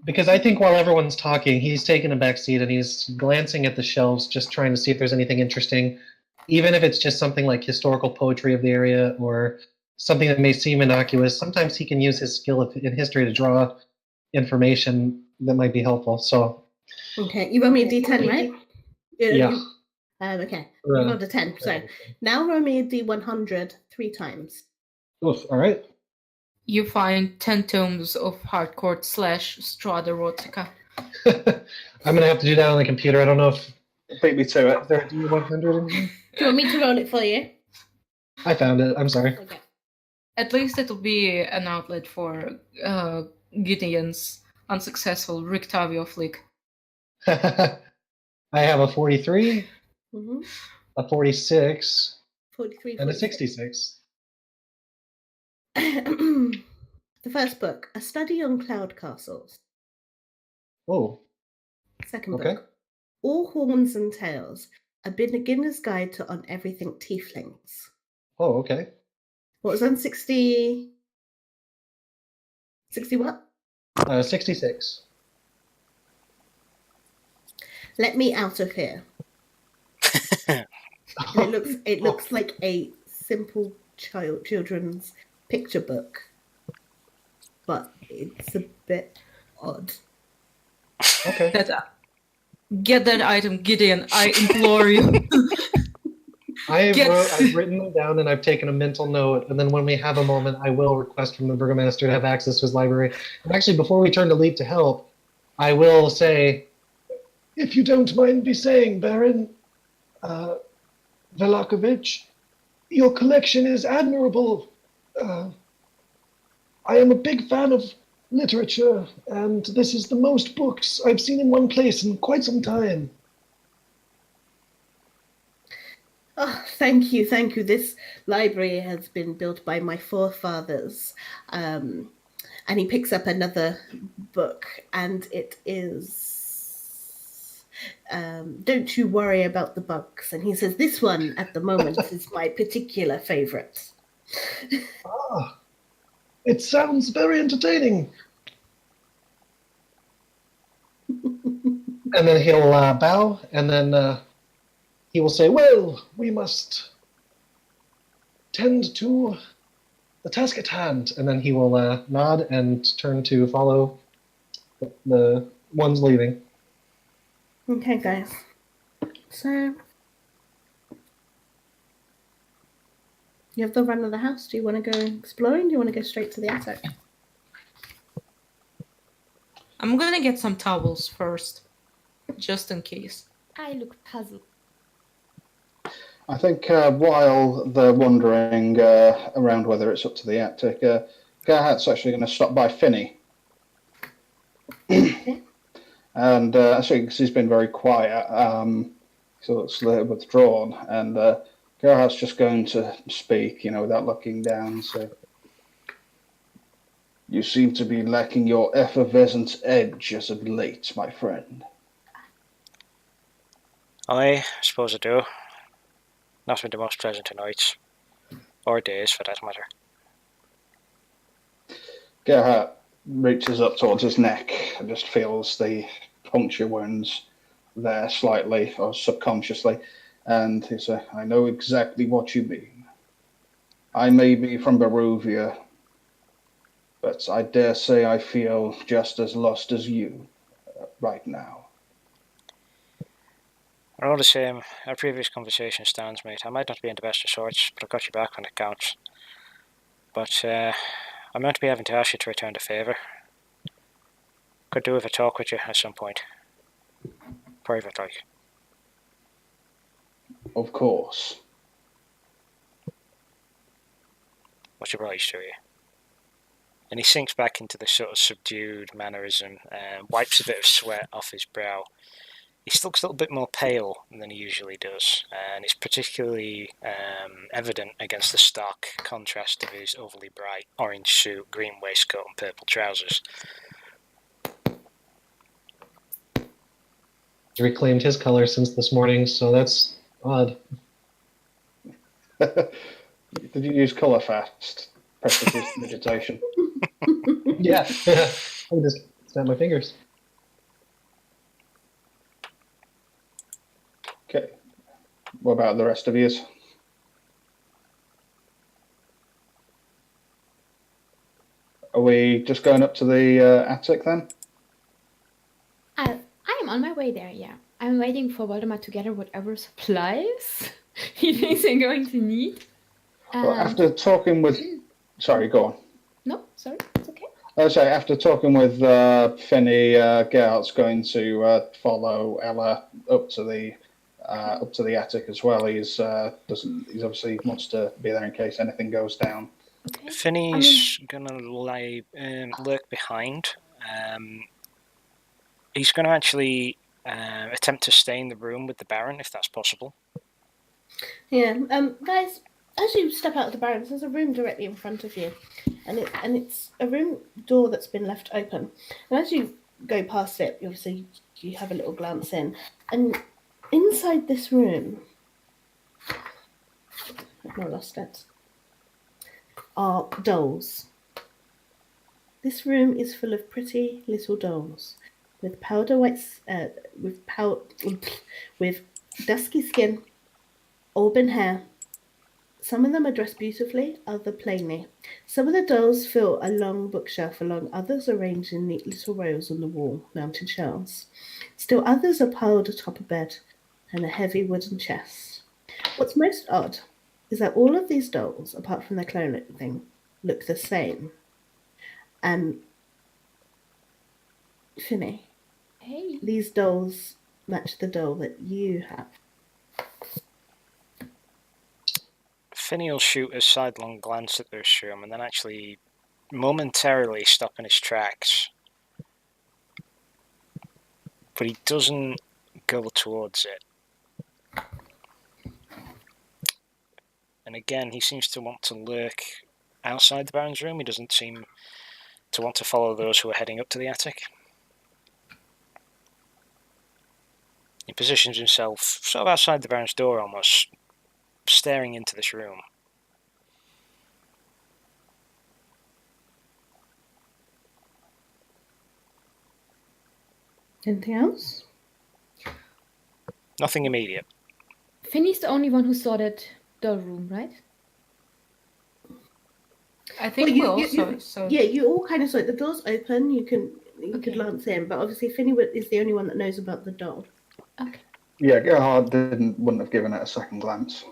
Because I think while everyone's talking, he's taking a back seat and he's glancing at the shelves, just trying to see if there's anything interesting, even if it's just something like historical poetry of the area or something that may seem innocuous. Sometimes he can use his skill in history to draw information that might be helpful. So, okay, you roll me a d10, right? Yeah. Okay, you rolled a 10. So now roll me a d100 3 times. Oof, all right. You find 10 tomes of hardcore / Strahd erotica. I'm gonna have to do that on the computer. I don't know if Beat me to it. is there a D100 in here. Do you want me to roll it for you? I found it. I'm sorry. Okay. At least it'll be an outlet for Gideon's unsuccessful Rictavio flick. I have a 43, Mm-hmm. a 46, 43, and a 46. 66. The first book, A Study on Cloud Castles. Oh, Second okay. book, All Horns and Tails, A Beginner's Guide to On Everything Tieflings. Oh, okay. What was on 60? 60 what? 66. Let Me Out of Here. And it looks like a simple children's picture book, but it's a bit odd. Okay. Get that item, Gideon. I implore you. I've written them down and I've taken a mental note, and then when we have a moment, I will request from the Burgomaster to have access to his library. And actually, before we turn to Leap to Help, I will say, if you don't mind me saying, Baron Velakovich, your collection is admirable. I am a big fan of literature, and this is the most books I've seen in one place in quite some time. Oh, thank you, thank you. This library has been built by my forefathers. And he picks up another book, and it is Don't You Worry About the Bugs. And he says, this one at the moment is my particular favorite. Ah, it sounds very entertaining. And then he'll bow, and then he will say, "Well, we must tend to the task at hand." And then he will nod and turn to follow the ones leaving. Okay, guys. So, you have the run of the house. Do you want to go exploring? Do you want to go straight to the attic? I'm gonna get some towels first, just in case. I look puzzled. I think while they're wandering around whether it's up to the attic, Gerhardt's actually going to stop by Finney. And actually, because he's been very quiet, he looks a little withdrawn, and Gerhardt's just going to speak, without looking down. So, you seem to be lacking your effervescent edge as of late, my friend. I suppose I do. Not been the most pleasant of nights. Or days, for that matter. Gerhardt reaches up towards his neck and just feels the puncture wounds there slightly, or subconsciously, and he says, I know exactly what you mean. I may be from Barovia, but I dare say I feel just as lost as you right now. All the same, our previous conversation stands, mate. I might not be in the best of sorts, but I've got you back when it counts. But I'm meant to be having to ask you to return the favour. Could do with a talk with you at some point. Private like. Of course. Much obliged to you. And he sinks back into the sort of subdued mannerism and wipes a bit of sweat off his brow. He looks a little bit more pale than he usually does, and it's particularly evident against the stark contrast of his overly bright orange suit, green waistcoat and purple trousers. He reclaimed his color since this morning, so that's odd. Did you use colour fast? Prestidigitation. Yeah. I just snap my fingers. Okay. What about the rest of yous? Are we just going up to the attic then? I am on my way there, yeah. I'm waiting for Voldemort to gather whatever supplies he thinks I'm going to need. Well, after talking with... Sorry, go on. No, sorry, it's okay. Sorry, after talking with Finney, Gerhardt's going to follow Ella up to the attic as well. He's obviously wants to be there in case anything goes down. Okay. Finney's gonna lurk behind. He's gonna actually attempt to stay in the room with the Baron if that's possible. Yeah, guys, as you step out of the Baron's, there's a room directly in front of you, and it's a room door that's been left open. And as you go past it, obviously you have a little glance in, and inside this room, I've not lost it, are dolls. This room is full of pretty little dolls with powder whites, with dusky skin, auburn hair. Some of them are dressed beautifully, others plainly. Some of the dolls fill a long bookshelf along, others arranged in neat little rows on the wall, mounted shelves. Still others are piled atop a bed and a heavy wooden chest. What's most odd is that all of these dolls, apart from their clothing, look the same. And Finney, Hey. these dolls match the doll that you have. Finney will shoot a sidelong glance at this room and then actually momentarily stop in his tracks. But he doesn't go towards it. And again, he seems to want to lurk outside the Baron's room. He doesn't seem to want to follow those who are heading up to the attic. He positions himself sort of outside the Baron's door almost, staring into this room. Anything else? Nothing immediate. Finney's the only one who saw that door room, right? I think you all kind of saw it. The door's open. You could Okay. glance in, but obviously Finney is the only one that knows about the doll. Okay. Yeah, Gerhard wouldn't have given it a second glance.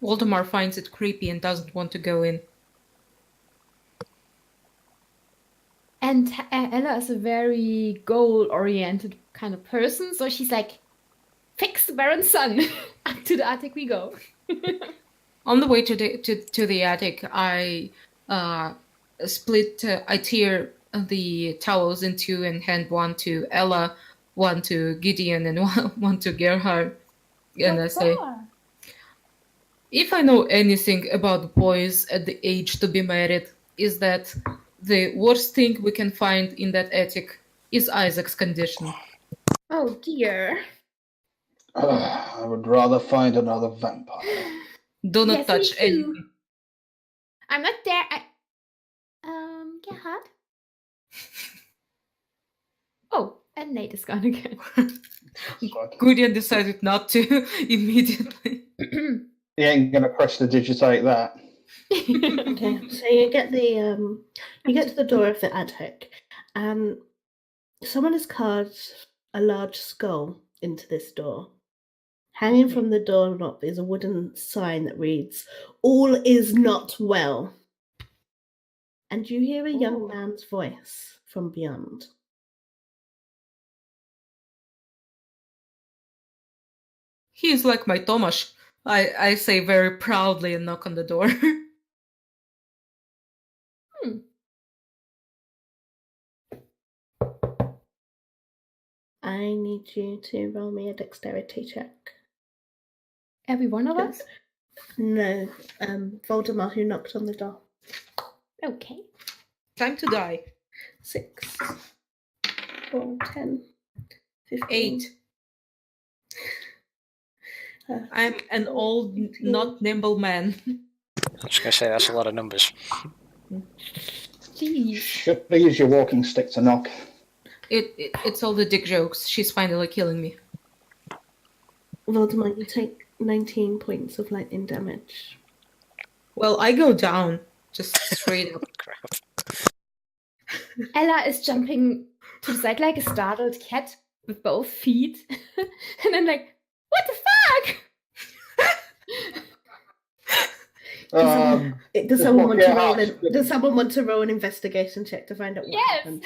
Waldemar finds it creepy and doesn't want to go in. And Ella is a very goal-oriented kind of person, so she's like, fix the Baron's son. Up to the attic we go. On the way to the attic, I I tear the towels in two and hand one to Ella, one to Gideon, and one to Gerhard. And I say, if I know anything about boys at the age to be married, is that the worst thing we can find in that attic is Isaac's condition. Oh dear. I would rather find another vampire. Do not Yes, touch me too. anything. I'm not there. Gerhard? Oh, and Nate is gone again. Gideon decided not to immediately. He ain't gonna press to digitate that. Okay, so you get to the door of the attic, and someone has carved a large skull into this door. Hanging from the doorknob is a wooden sign that reads, "All is not well." And you hear a young man's voice from beyond. He is like my Tomasz, I say very proudly and knock on the door. I need you to roll me a dexterity check. Every one of us? No, Voldemort, who knocked on the door. Okay. Time to die. 6, 4, 10, 15. 8. I'm an old, 18. not nimble man. I was going to say, that's a lot of numbers. Jeez. Should use your walking stick to knock. It's all the dick jokes. She's finally killing me. Voldemort, you take 19 points of lightning damage. Well, I go down. Just straight up. Crap. Ella is jumping to the side like a startled cat with both feet. And then like, what the fuck? Does someone want to roll an investigation check to find out what Yes. happened?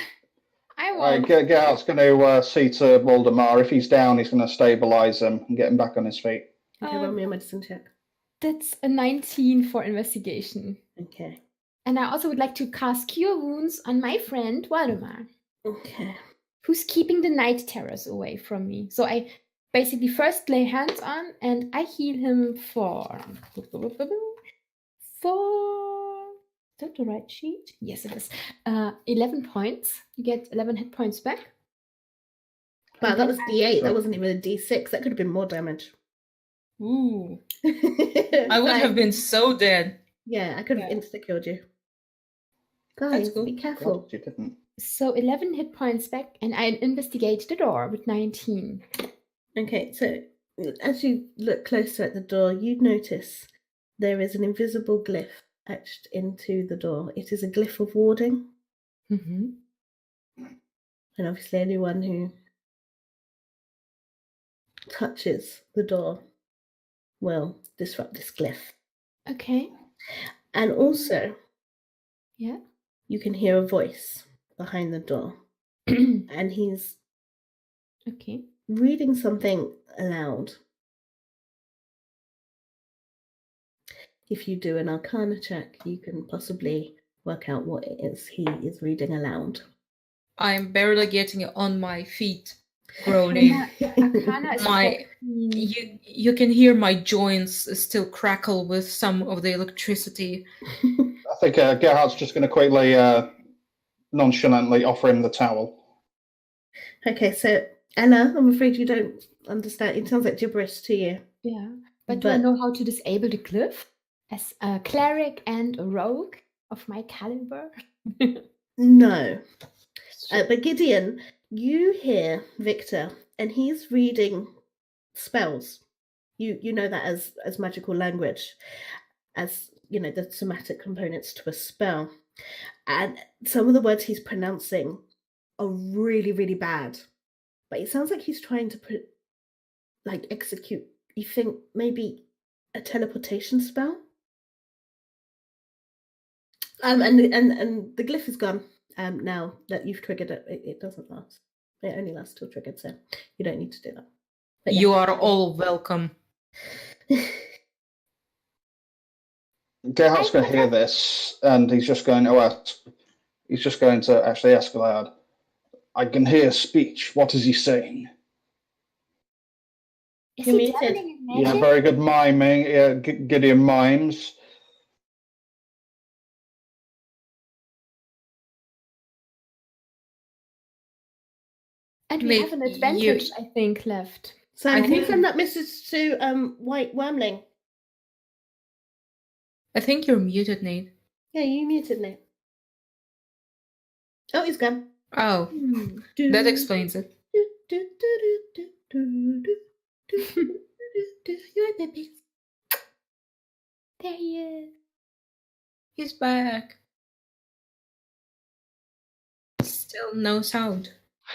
I want. Gerhard's going to see to Waldemar. If he's down, he's going to stabilise him and get him back on his feet. Okay, roll me a medicine check. That's a 19 for investigation. Okay. And I also would like to cast Cure Wounds on my friend Waldemar, Okay. who's keeping the night terrors away from me. So I basically first lay hands on and I heal him for... Is that the right sheet? Yes, it is. 11 points. You get 11 hit points back. Wow, that was D8. That wasn't even a D6. That could have been more damage. Ooh. I would have been so dead. Yeah, I could have insta-killed you. Guys, cool. be careful. God, you didn't. So 11 hit points back, and I investigate the door with 19. Okay, so as you look closer at the door, you notice there is an invisible glyph etched into the door. It is a glyph of warding, Mm-hmm. and obviously anyone who touches the door will disrupt this glyph. Okay. And also, Yeah. you can hear a voice behind the door, and he's Okay. reading something aloud. if you do an Arcana check, you can possibly work out what it is he is reading aloud. I'm barely getting on my feet, groaning. Arcana is My 14. you can hear my joints still crackle with some of the electricity. I think Gerhardt's just going to quickly, nonchalantly offer him the towel. Okay, so Ella, I'm afraid you don't understand. It sounds like gibberish to you. Yeah. But do I know how to disable the glyph? As a cleric and a rogue of my caliber? No. But Gideon, you hear Victor, and he's reading spells. You know that as magical language, as you know the somatic components to a spell, and some of the words he's pronouncing are really, really bad. But it sounds like he's trying to execute. You think maybe a teleportation spell? And the glyph is gone. Now that you've triggered it, it doesn't last. It only lasts till triggered, so you don't need to do that. But yeah. You are all welcome. Gerhardt's going to hear this, and he's just going to actually ask aloud, I can hear speech. What is he saying? Is You he muted. dabbling in Yeah, magic? very good miming. Yeah, Gideon mimes. And we Nick, have an advantage, I think, left. So I can you think- send that message to White Wormling? I think you're muted, Nate. Yeah, you muted me. Oh, he's gone. Oh, that explains it. You're my baby. There he is. He's back. Still no sound.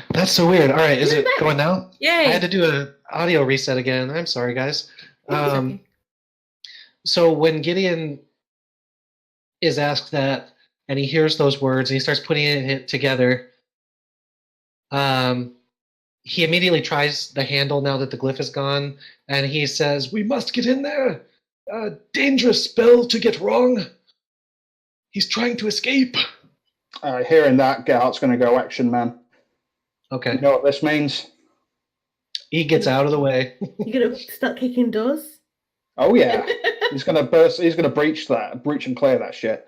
That's so weird. All right, is You're it back. going now? Yay! I had to do an audio reset again. I'm sorry, guys. It's okay. So when Gideon is asked that, and he hears those words, and he starts putting it together, he immediately tries the handle now that the glyph is gone, and he says, "We must get in there. A dangerous spell to get wrong. He's trying to escape." Hearing that, Gerhardt's going to go action man. Okay. You know what this means? He gets out of the way. You're gonna start kicking doors? Oh yeah, he's going to burst. He's going to breach and clear that shit.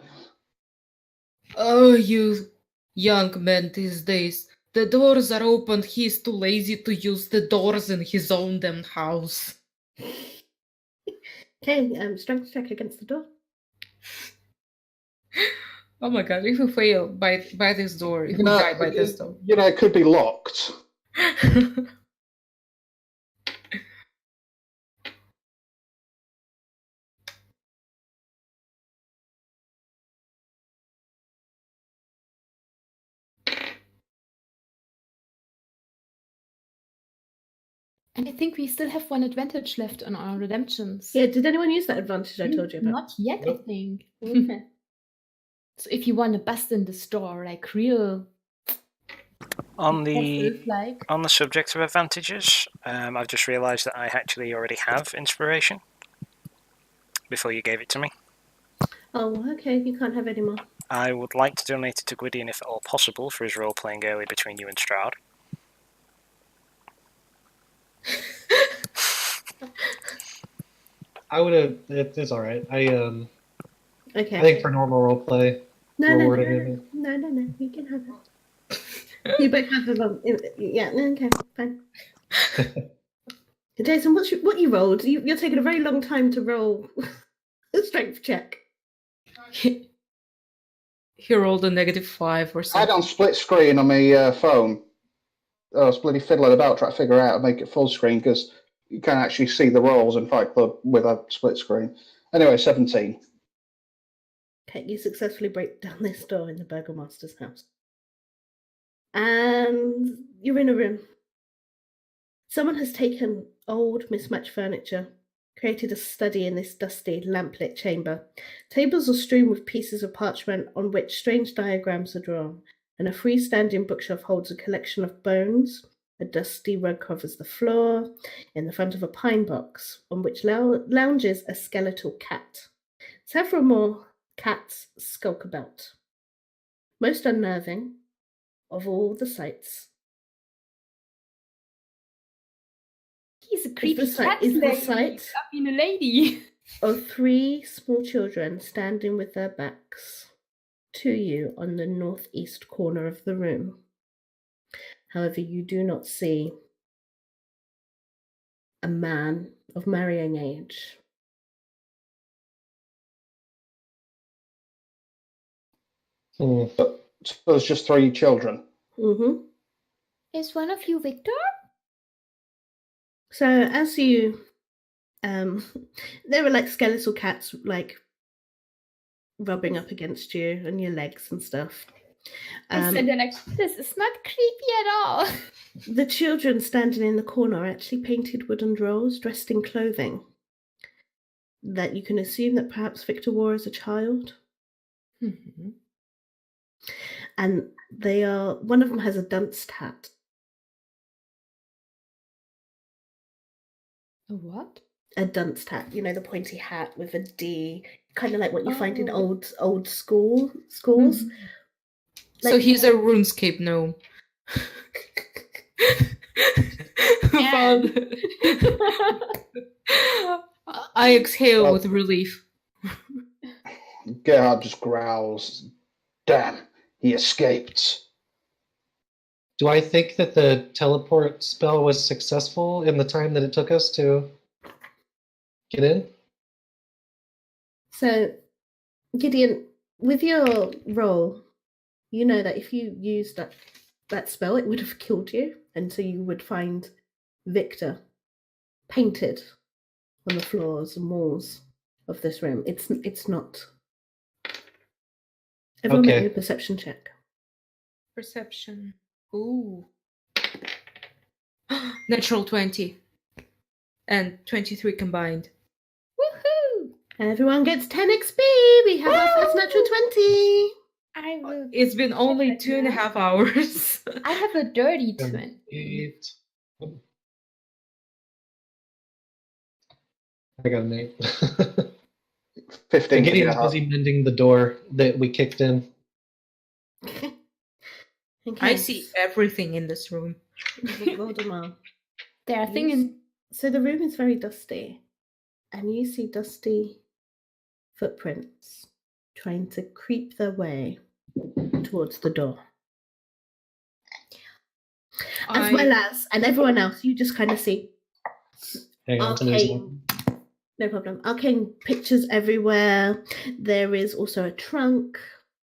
Oh, you young men these days. The doors are open. He's too lazy to use the doors in his own damn house. Okay, strength check against the door. Oh my god, if we fail by this door, if we die by this door. You know, it could be locked. And I think we still have one advantage left on our redemptions. Yeah, did anyone use that advantage I told you about? Not yet, Nope. I think. Okay. So if you want to bust in the store, like real On the impressive, like on the subject of advantages, I've just realised that I actually already have inspiration before you gave it to me. Oh, okay, you can't have any more. I would like to donate it to Gwydion if at all possible for his role-playing early between you and Strahd. I would have. It's all right. I Okay. think for normal roleplay, no, rewarding no, you can have it. You both have them. Yeah, okay, fine. Jason, what you rolled? You're taking a very long time to roll a strength check. He rolled a -5 or I had something. it on split screen on my phone. I was bloody fiddling about trying to figure out how to make it full screen because you can't actually see the rolls in Fight Club with a split screen. Anyway, 17. Okay, you successfully break down this door in the Burgomaster's house. And you're in a room. Someone has taken old, mismatched furniture, created a study in this dusty, lamplit chamber. Tables are strewn with pieces of parchment on which strange diagrams are drawn, and a freestanding bookshelf holds a collection of bones. A dusty rug covers the floor in the front of a pine box on which lounges a skeletal cat. Several more cats skulk about. Most unnerving of all the sights He's a creepy the cat is the lady. sight I've been a lady. of 3 small children standing with their backs to you on the northeast corner of the room. However, you do not see a man of marrying age. Hmm. So there's just 3 children. Mm-hmm. Is one of you Victor? So as you, there were like skeletal cats like rubbing up against you and your legs and stuff. I said they're like, this is not creepy at all. The children standing in the corner are actually painted wooden dolls dressed in clothing that you can assume that perhaps Victor wore as a child. Mm-hmm. And they are, one of them has a dunce hat. A what? A dunce hat, you know, the pointy hat with a D, kind of like what you find in Oh. old schools. Mhm. So Like- he's a RuneScape gnome. Found- I exhale with relief. Gerhard just growls. Damn, he escaped. Do I think that the teleport spell was successful in the time that it took us to get in? So, Gideon, with your roll, you know that if you used that spell, it would have killed you, and so you would find Victor painted on the floors and walls of this room. It's not. Everyone make Okay. me a perception check. Perception. Ooh. Natural 20. And 23 combined. Woohoo! Everyone gets 10 XP. We have our first natural 20. I will. It's been only 2.5 hours. I have a dirty 20. 8. I got an 8. 15 for Gideon's Gerhard. busy mending the door that we kicked in. Okay. I see everything in this room. Voldemort. There are things. So the room is very dusty, and you see dusty footprints trying to creep their way towards the door. As well as, and everyone else, you just kind of see Hang on, arcane. No problem. Arcane pictures everywhere. There is also a trunk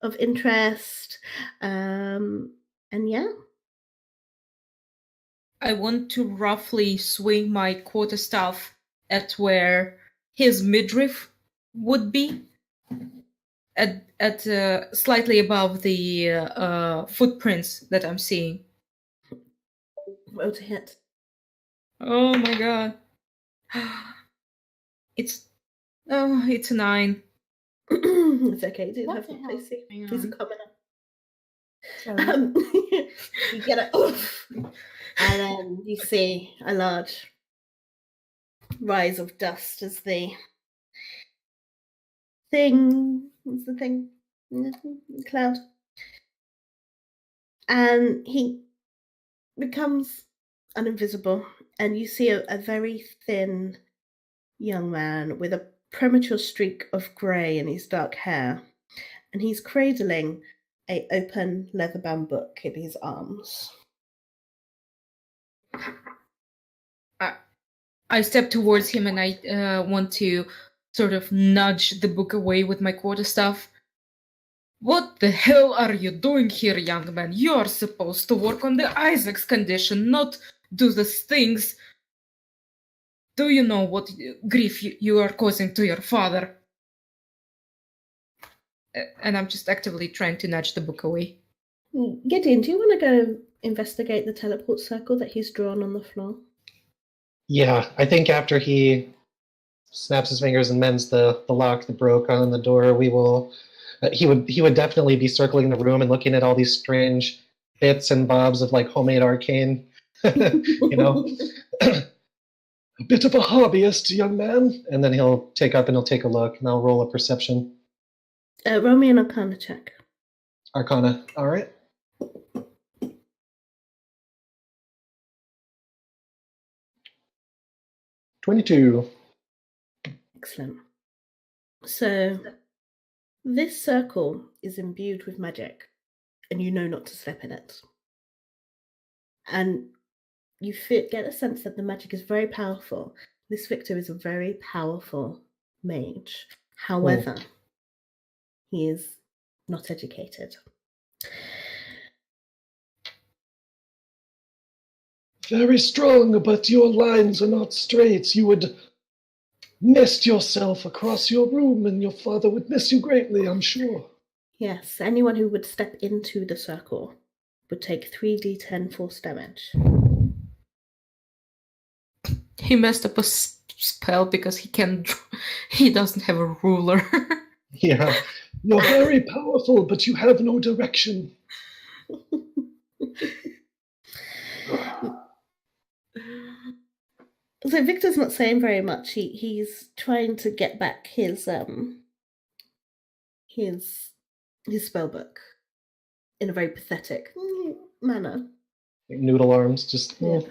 of interest. And yeah. I want to roughly swing my quarterstaff at where his midriff would be, at slightly above the footprints that I'm seeing. Roll to hit. Oh my god! It's a 9. It's okay. You didn't What have the to hell? place it. Hang He's a on. commoner. You get a oof, and then you see a large rise of dust as the thing. What's the thing? Cloud. And he becomes uninvisible, and you see a very thin young man with a premature streak of grey in his dark hair, and he's cradling a open leather-bound book in his arms. I step towards him and I want to sort of nudge the book away with my quarterstaff. What the hell are you doing here, young man? You're supposed to work on the Isaac's condition, not do these things. Do you know what grief you are causing to your father? And I'm just actively trying to nudge the book away. Gideon, do you want to go investigate the teleport circle that he's drawn on the floor? Yeah, I think after he snaps his fingers and mends the lock that broke on the door, we will. He would definitely be circling the room and looking at all these strange bits and bobs of like homemade arcane, you know. A bit of a hobbyist, young man. And then he'll take up and he'll take a look, and I'll roll a perception. Roll me an Arcana check. Arcana. All right. 22. Excellent. So, this circle is imbued with magic, and you know not to step in it. And you get a sense that the magic is very powerful. This Victor is a very powerful mage. However, he is not educated. Very strong, but your lines are not straight. You would nest yourself across your room, and your father would miss you greatly, I'm sure. Yes, anyone who would step into the circle would take 3d10 force damage. He messed up a spell because he doesn't have a ruler. Yeah. You're very powerful, but you have no direction. So Victor's not saying very much. He's trying to get back his spell book in a very pathetic manner. Noodle arms, just. Yeah.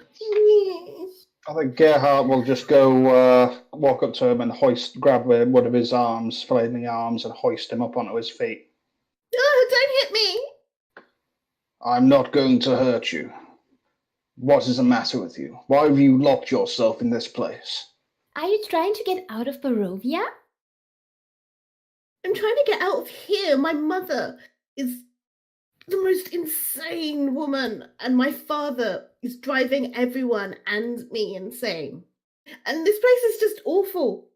I think Gerhardt will just go walk up to him and grab one of his arms, flaming arms, and hoist him up onto his feet. Oh, don't hit me! I'm not going to hurt you. What is the matter with you? Why have you locked yourself in this place? Are you trying to get out of Barovia? I'm trying to get out of here. My mother is the most insane woman, and my father is driving everyone and me insane. And this place is just awful.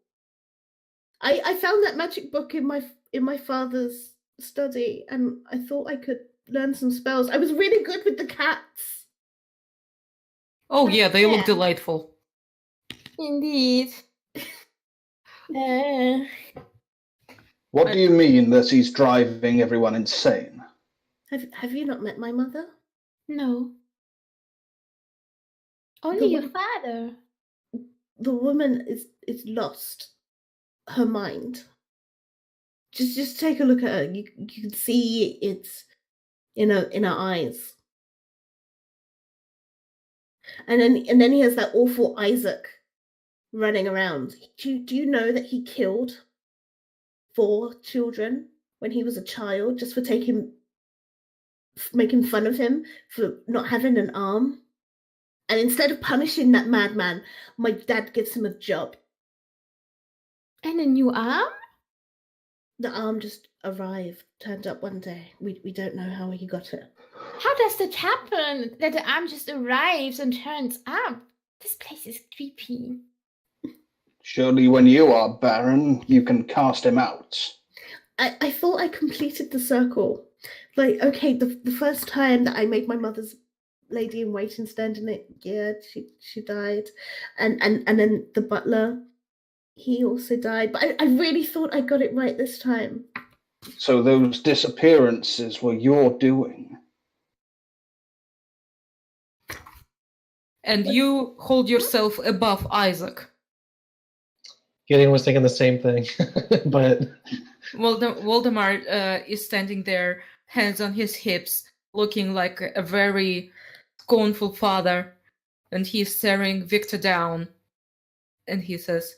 I found that magic book in my father's study, and I thought I could learn some spells. I was really good with the cats. Oh yeah, they look delightful. Indeed. What do you mean that he's driving everyone insane? Have you not met my mother? No. Only your father. The woman is lost her mind. Just take a look at her. You can see it's in her eyes. And then he has that awful Isaac running around. Do you know that he killed 4 children when he was a child just for making fun of him for not having an arm? And instead of punishing that madman, my dad gives him a job. And a new arm? The arm just turned up one day. We don't know how he got it. How does that happen? That the arm just arrives and turns up? This place is creepy. Surely when you are Baron, you can cast him out. I thought I completed the circle. Like, okay, the first time that I made my mother's lady in waiting stand in it, yeah, she died. And then the butler, he also died. But I really thought I got it right this time. So those disappearances were your doing. And you hold yourself above Isaac. Gideon was thinking the same thing, but Waldemar is standing there, hands on his hips, looking like a very scornful father, and he's staring Victor down, and he says,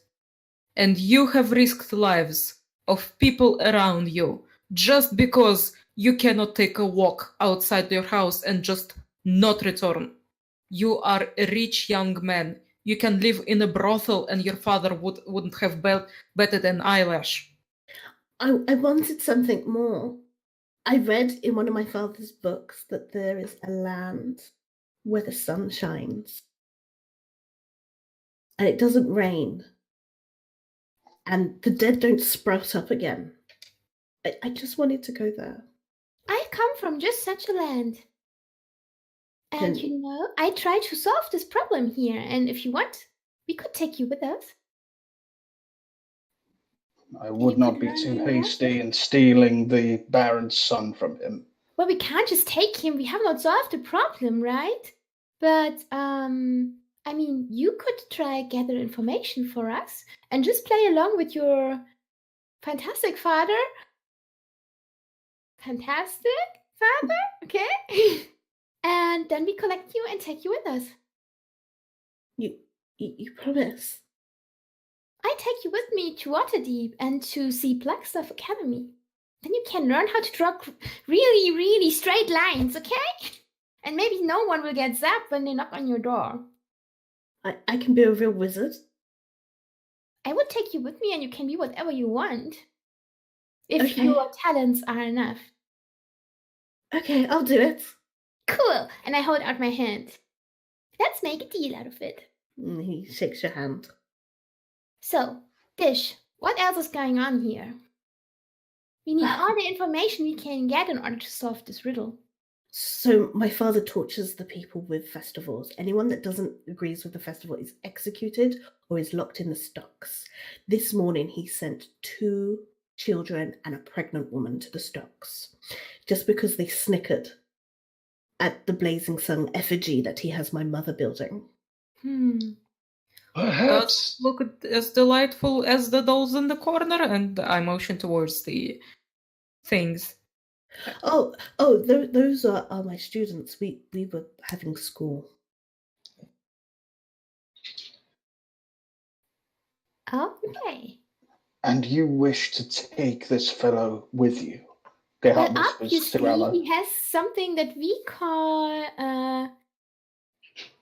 "And you have risked lives of people around you just because you cannot take a walk outside your house and just not return. You are a rich young man. You can live in a brothel and your father wouldn't have batted an eyelash." I wanted something more. I read in one of my father's books that there is a land where the sun shines. And it doesn't rain. And the dead don't sprout up again. I just wanted to go there. I come from just such a land. And I try to solve this problem here. And if you want, we could take you with us. I would not be too hasty in stealing the Baron's son from him. Well, we can't just take him. We have not solved the problem, right? But I mean, you could try gather information for us and just play along with your fantastic father. Fantastic father, okay? And then we collect you and take you with us. You promise? I take you with me to Waterdeep and to see Blackstuff Academy. Then you can learn how to draw really, really straight lines, okay? And maybe no one will get zapped when they knock on your door. I can be a real wizard. I would take you with me and you can be whatever you want. If Okay. your talents are enough. Okay, I'll do it. Cool. And I hold out my hand. Let's make a deal out of it. And he shakes your hand. So, Dish, what else is going on here? We need all the information we can get in order to solve this riddle. So my father tortures the people with festivals. Anyone that doesn't agrees with the festival is executed or is locked in the stocks. This morning he sent 2 children and a pregnant woman to the stocks just because they snickered at the blazing sun effigy that he has my mother building. Perhaps. Look as delightful as the dolls in the corner, and I motion towards the things. Those are my students. We were having school. Okay. And you wish to take this fellow with you? Gerhardt Well, whispers to Ella. obviously, he has something that we call,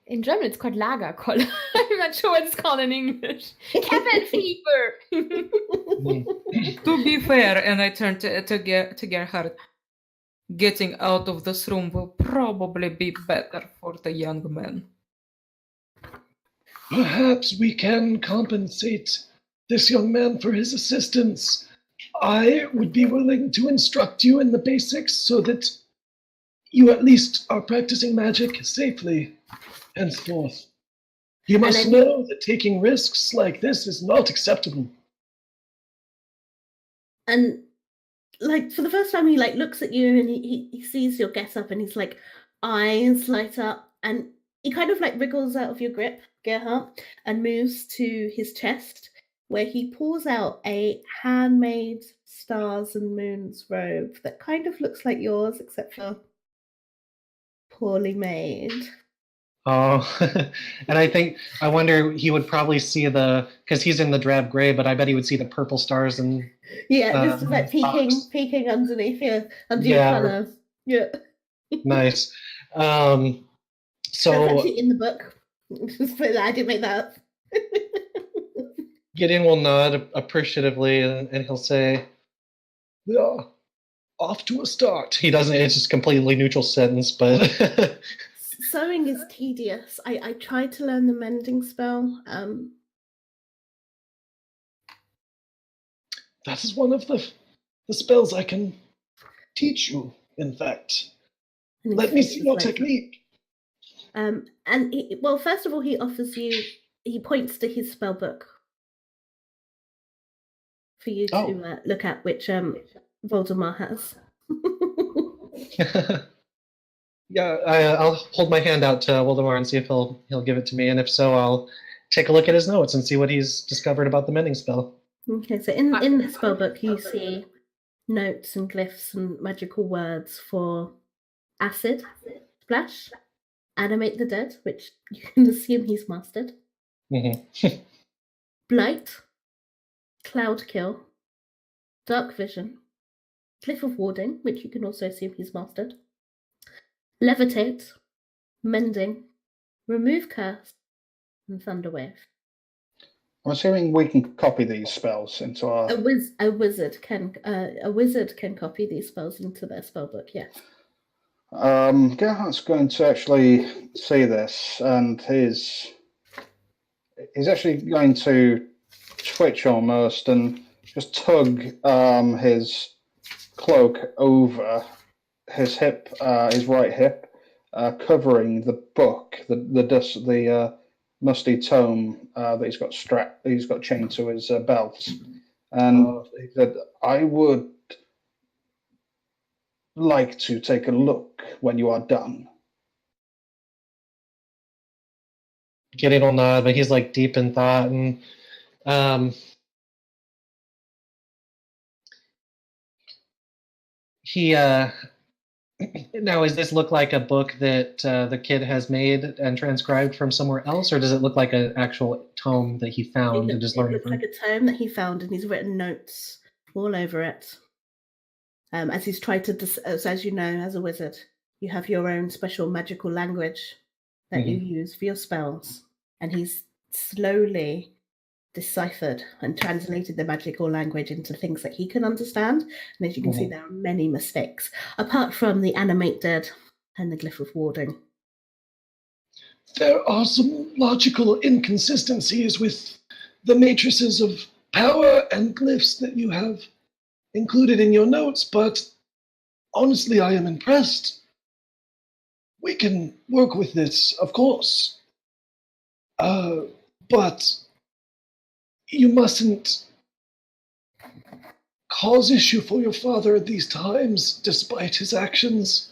in German it's called Lagerkoller. I'm not sure what it's called in English. Cabin fever. To be fair, and I turn to Gerhard, getting out of this room will probably be better for the young man. Perhaps we can compensate this young man for his assistance. I would be willing to instruct you in the basics so that you at least are practicing magic safely henceforth. You must know that taking risks like this is not acceptable. And like for the first time he like looks at you and he sees your get up and he's like eyes light up and he kind of like wriggles out of your grip, Gerhardt, and moves to his chest where he pulls out a handmade stars and moons robe that kind of looks like yours except for poorly made. Oh, and I wonder he would probably see because he's in the drab gray, but I bet he would see the purple stars and just like peeking underneath your color. Yeah. Nice. That's So actually in the book. I didn't make that up. Gideon will nod appreciatively and he'll say, We are off to a start. he doesn't, it's just a completely neutral sentence, but Sewing is tedious. I tried to learn the mending spell. That is one of the spells I can teach you, in fact. Let me see your technique. Well, first of all, he points to his spell book for you to look at, which Voldemort has. Yeah, I'll hold my hand out to Voldemort and see if he'll give it to me, and if so, I'll take a look at his notes and see what he's discovered about the mending spell. Okay, so in the spell book, you see notes and glyphs and magical words for acid, splash, animate the dead, which you can assume he's mastered, blight, cloud kill, dark vision, glyph of warding, which you can also assume he's mastered, levitate, mending, remove curse, and thunderwave. I'm assuming we can copy these spells into our. A wizard can copy these spells into their spellbook. Yes. Gerhardt's going to actually see this, and he's actually going to twitch almost and just tug his cloak over his hip, his right hip, covering the book, the musty tome that he's got chained to his belt. And he said, I would like to take a look when you are done. Gideon will nod, but he's like deep in thought, and he now, does this look like a book that the kid has made and transcribed from somewhere else, or does it look like an actual tome that he found and just It learned looks from? like a tome that he found, and he's written notes all over it. As he's tried to, as you know, as a wizard, you have your own special magical language that you use for your spells, and he's slowly deciphered and translated the magical language into things that he can understand. And as you can see, there are many mistakes, apart from the animate dead and the glyph of warding. There are some logical inconsistencies with the matrices of power and glyphs that you have included in your notes, but honestly, I am impressed. We can work with this, of course. But you mustn't cause issue for your father at these times, despite his actions.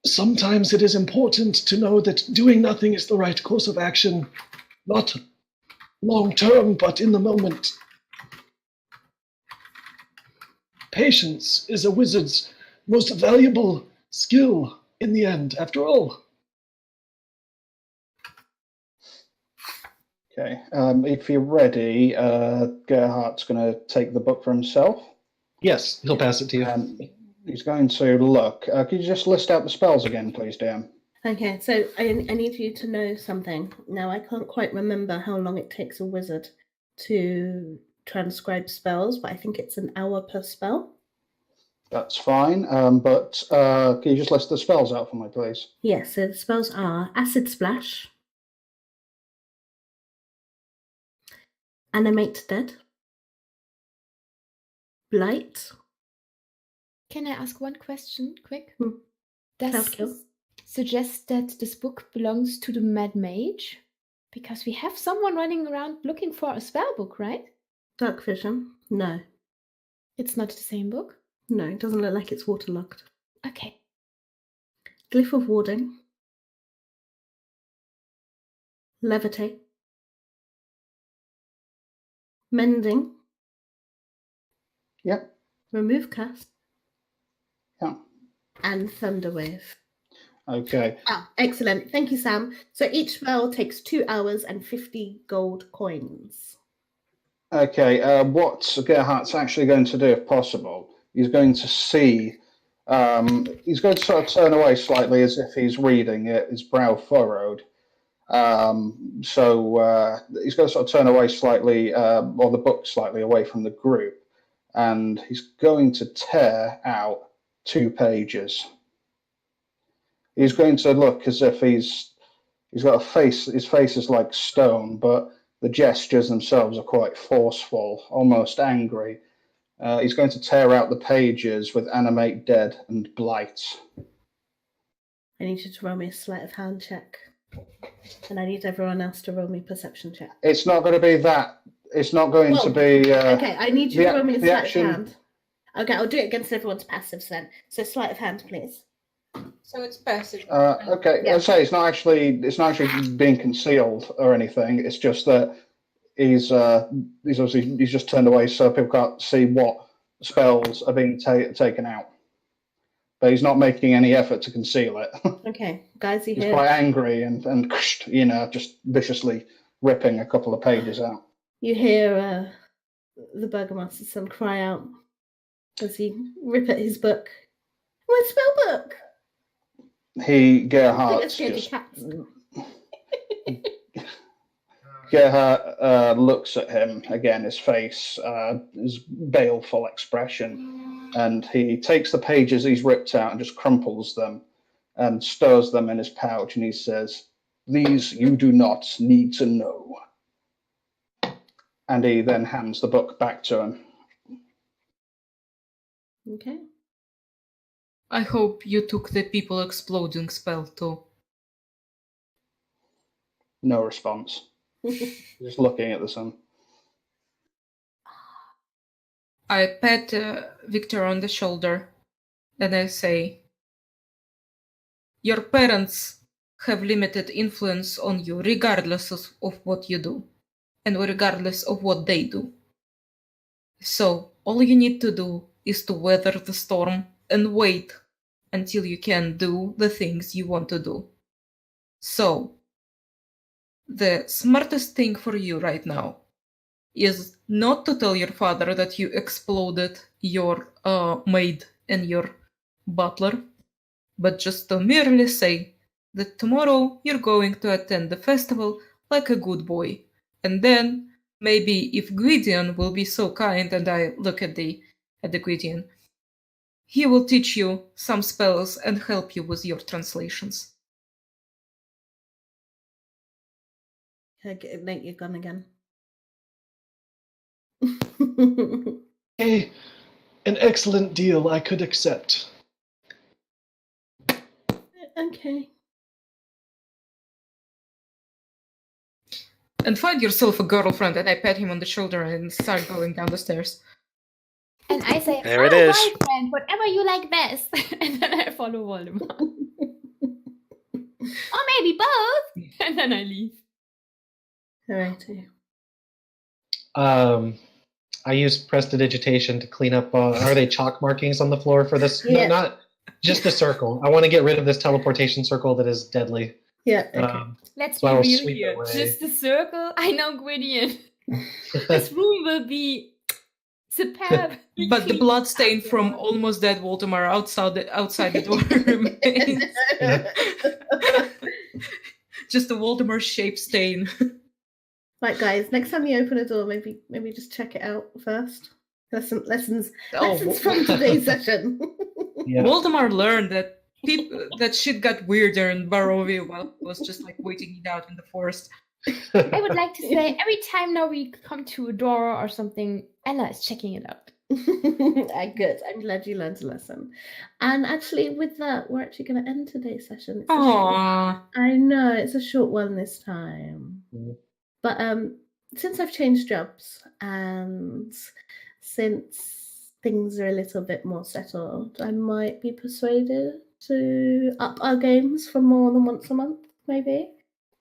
Sometimes it is important to know that doing nothing is the right course of action, not long term, but in the moment. Patience is a wizard's most valuable skill in the end, after all. Okay, if you're ready, Gerhardt's going to take the book for himself. Yes, he'll pass it to you. He's going to look. Could you just list out the spells again, please, DM? Okay, so I need you to know something. Now, I can't quite remember how long it takes a wizard to transcribe spells, but I think it's an hour per spell. That's fine, but can you just list the spells out for me, please? Yes, so the spells are Acid Splash, Animate Dead, Blight. Can I ask one question, quick? Cloud Does Kill. this suggest that this book belongs to the Mad Mage? Because we have someone running around looking for a spell book, right? Dark Vision. No. It's not the same book? No, it doesn't look like it's waterlogged. Okay. Glyph of Warding. Levitate. Mending. Yep. Remove Cast. Yeah. And Thunderwave. Okay. Ah, excellent. Thank you, Sam. So each spell takes 2 hours and 50 gold coins. Okay, what Gerhardt's actually going to do, if possible, he's going to see, he's going to sort of turn away slightly as if he's reading it, his brow furrowed. So he's going to sort of turn away slightly, or the book slightly away from the group, and he's going to tear out 2 pages. He's going to look as if he's got a face, his face is like stone, but the gestures themselves are quite forceful, almost angry. He's going to tear out the pages with Animate Dead and Blight. I need you to roll me a sleight of hand check. And I need everyone else to roll me a perception check. It's not going to be that. It's not going to be. Okay, I need you to roll me a sleight action... of hand. Okay, I'll do it against everyone's passives then. So sleight of hand, please. So it's passive. Okay, yeah. I'd say it's not actually being concealed or anything. It's just that he's just turned away so people can't see what spells are being taken out. But he's not making any effort to conceal it. Okay, guys, you he's hear? Quite angry and just viciously ripping a couple of pages out. You hear the Burgomaster's son cry out as he rip at his book. My spell book. Gerhardt looks at him again, his face, his baleful expression, and he takes the pages he's ripped out and just crumples them and stirs them in his pouch, and he says, "These you do not need to know." And he then hands the book back to him. Okay. I hope you took the people exploding spell too. No response. Just looking at the sun. I pat Victor on the shoulder and I say, "Your parents have limited influence on you regardless of what you do and regardless of what they do. So all you need to do is to weather the storm and wait until you can do the things you want to do. So the smartest thing for you right now is not to tell your father that you exploded your maid and your butler, but just to merely say that tomorrow you're going to attend the festival like a good boy. And then maybe if Gwydion will be so kind, and I look at the Gwydion, he will teach you some spells and help you with your translations. Nate, you're gone again. Hey, an excellent deal I could accept. Okay. And find yourself a girlfriend, and I pat him on the shoulder and start going down the stairs. And I say, There it is. boyfriend, whatever you like best. And then I follow Voldemort. Or maybe both. And then I leave. Alrighty. I use prestidigitation to clean up. Are they chalk markings on the floor for this? Yeah. No, not just the circle. I want to get rid of this teleportation circle that is deadly. Yeah, okay. Let's So be I'll real sweep here. away. Just a circle. I know Gwydion. This room will be superb. But the blood stain from almost dead Voldemort outside the door remains. Just a Voldemort-shaped stain. Right, guys. Next time you open a door, maybe just check it out first. Lessons from today's session. Yeah. Voldemort learned that that shit got weirder in Barovia while he was just like waiting it out in the forest. I would like to say every time now we come to a door or something, Ella is checking it out. Good. I'm glad you learned a lesson. And actually, with that, we're actually going to end today's session. It's a short- Aww. I know it's a short one this time, Mhm. but since I've changed jobs and since things are a little bit more settled, I might be persuaded to up our games for more than once a month, maybe.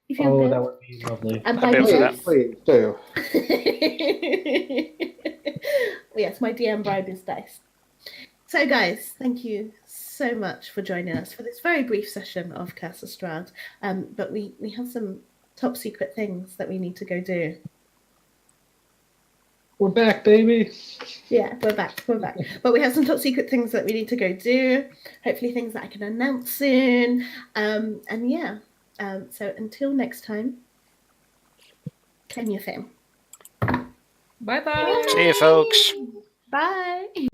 If you're Oh, good. that would be lovely. And I'd be up for that. Please do. Yes, my DM bribe is dice. So, guys, thank you so much for joining us for this very brief session of Castle Strahd. But we have some top secret things that we need to go do. We're back, baby. Yeah, we're back. But we have some top secret things that we need to go do. Hopefully, things that I can announce soon. And yeah. So until next time, claim your fame. Bye-bye. See you, folks. Bye.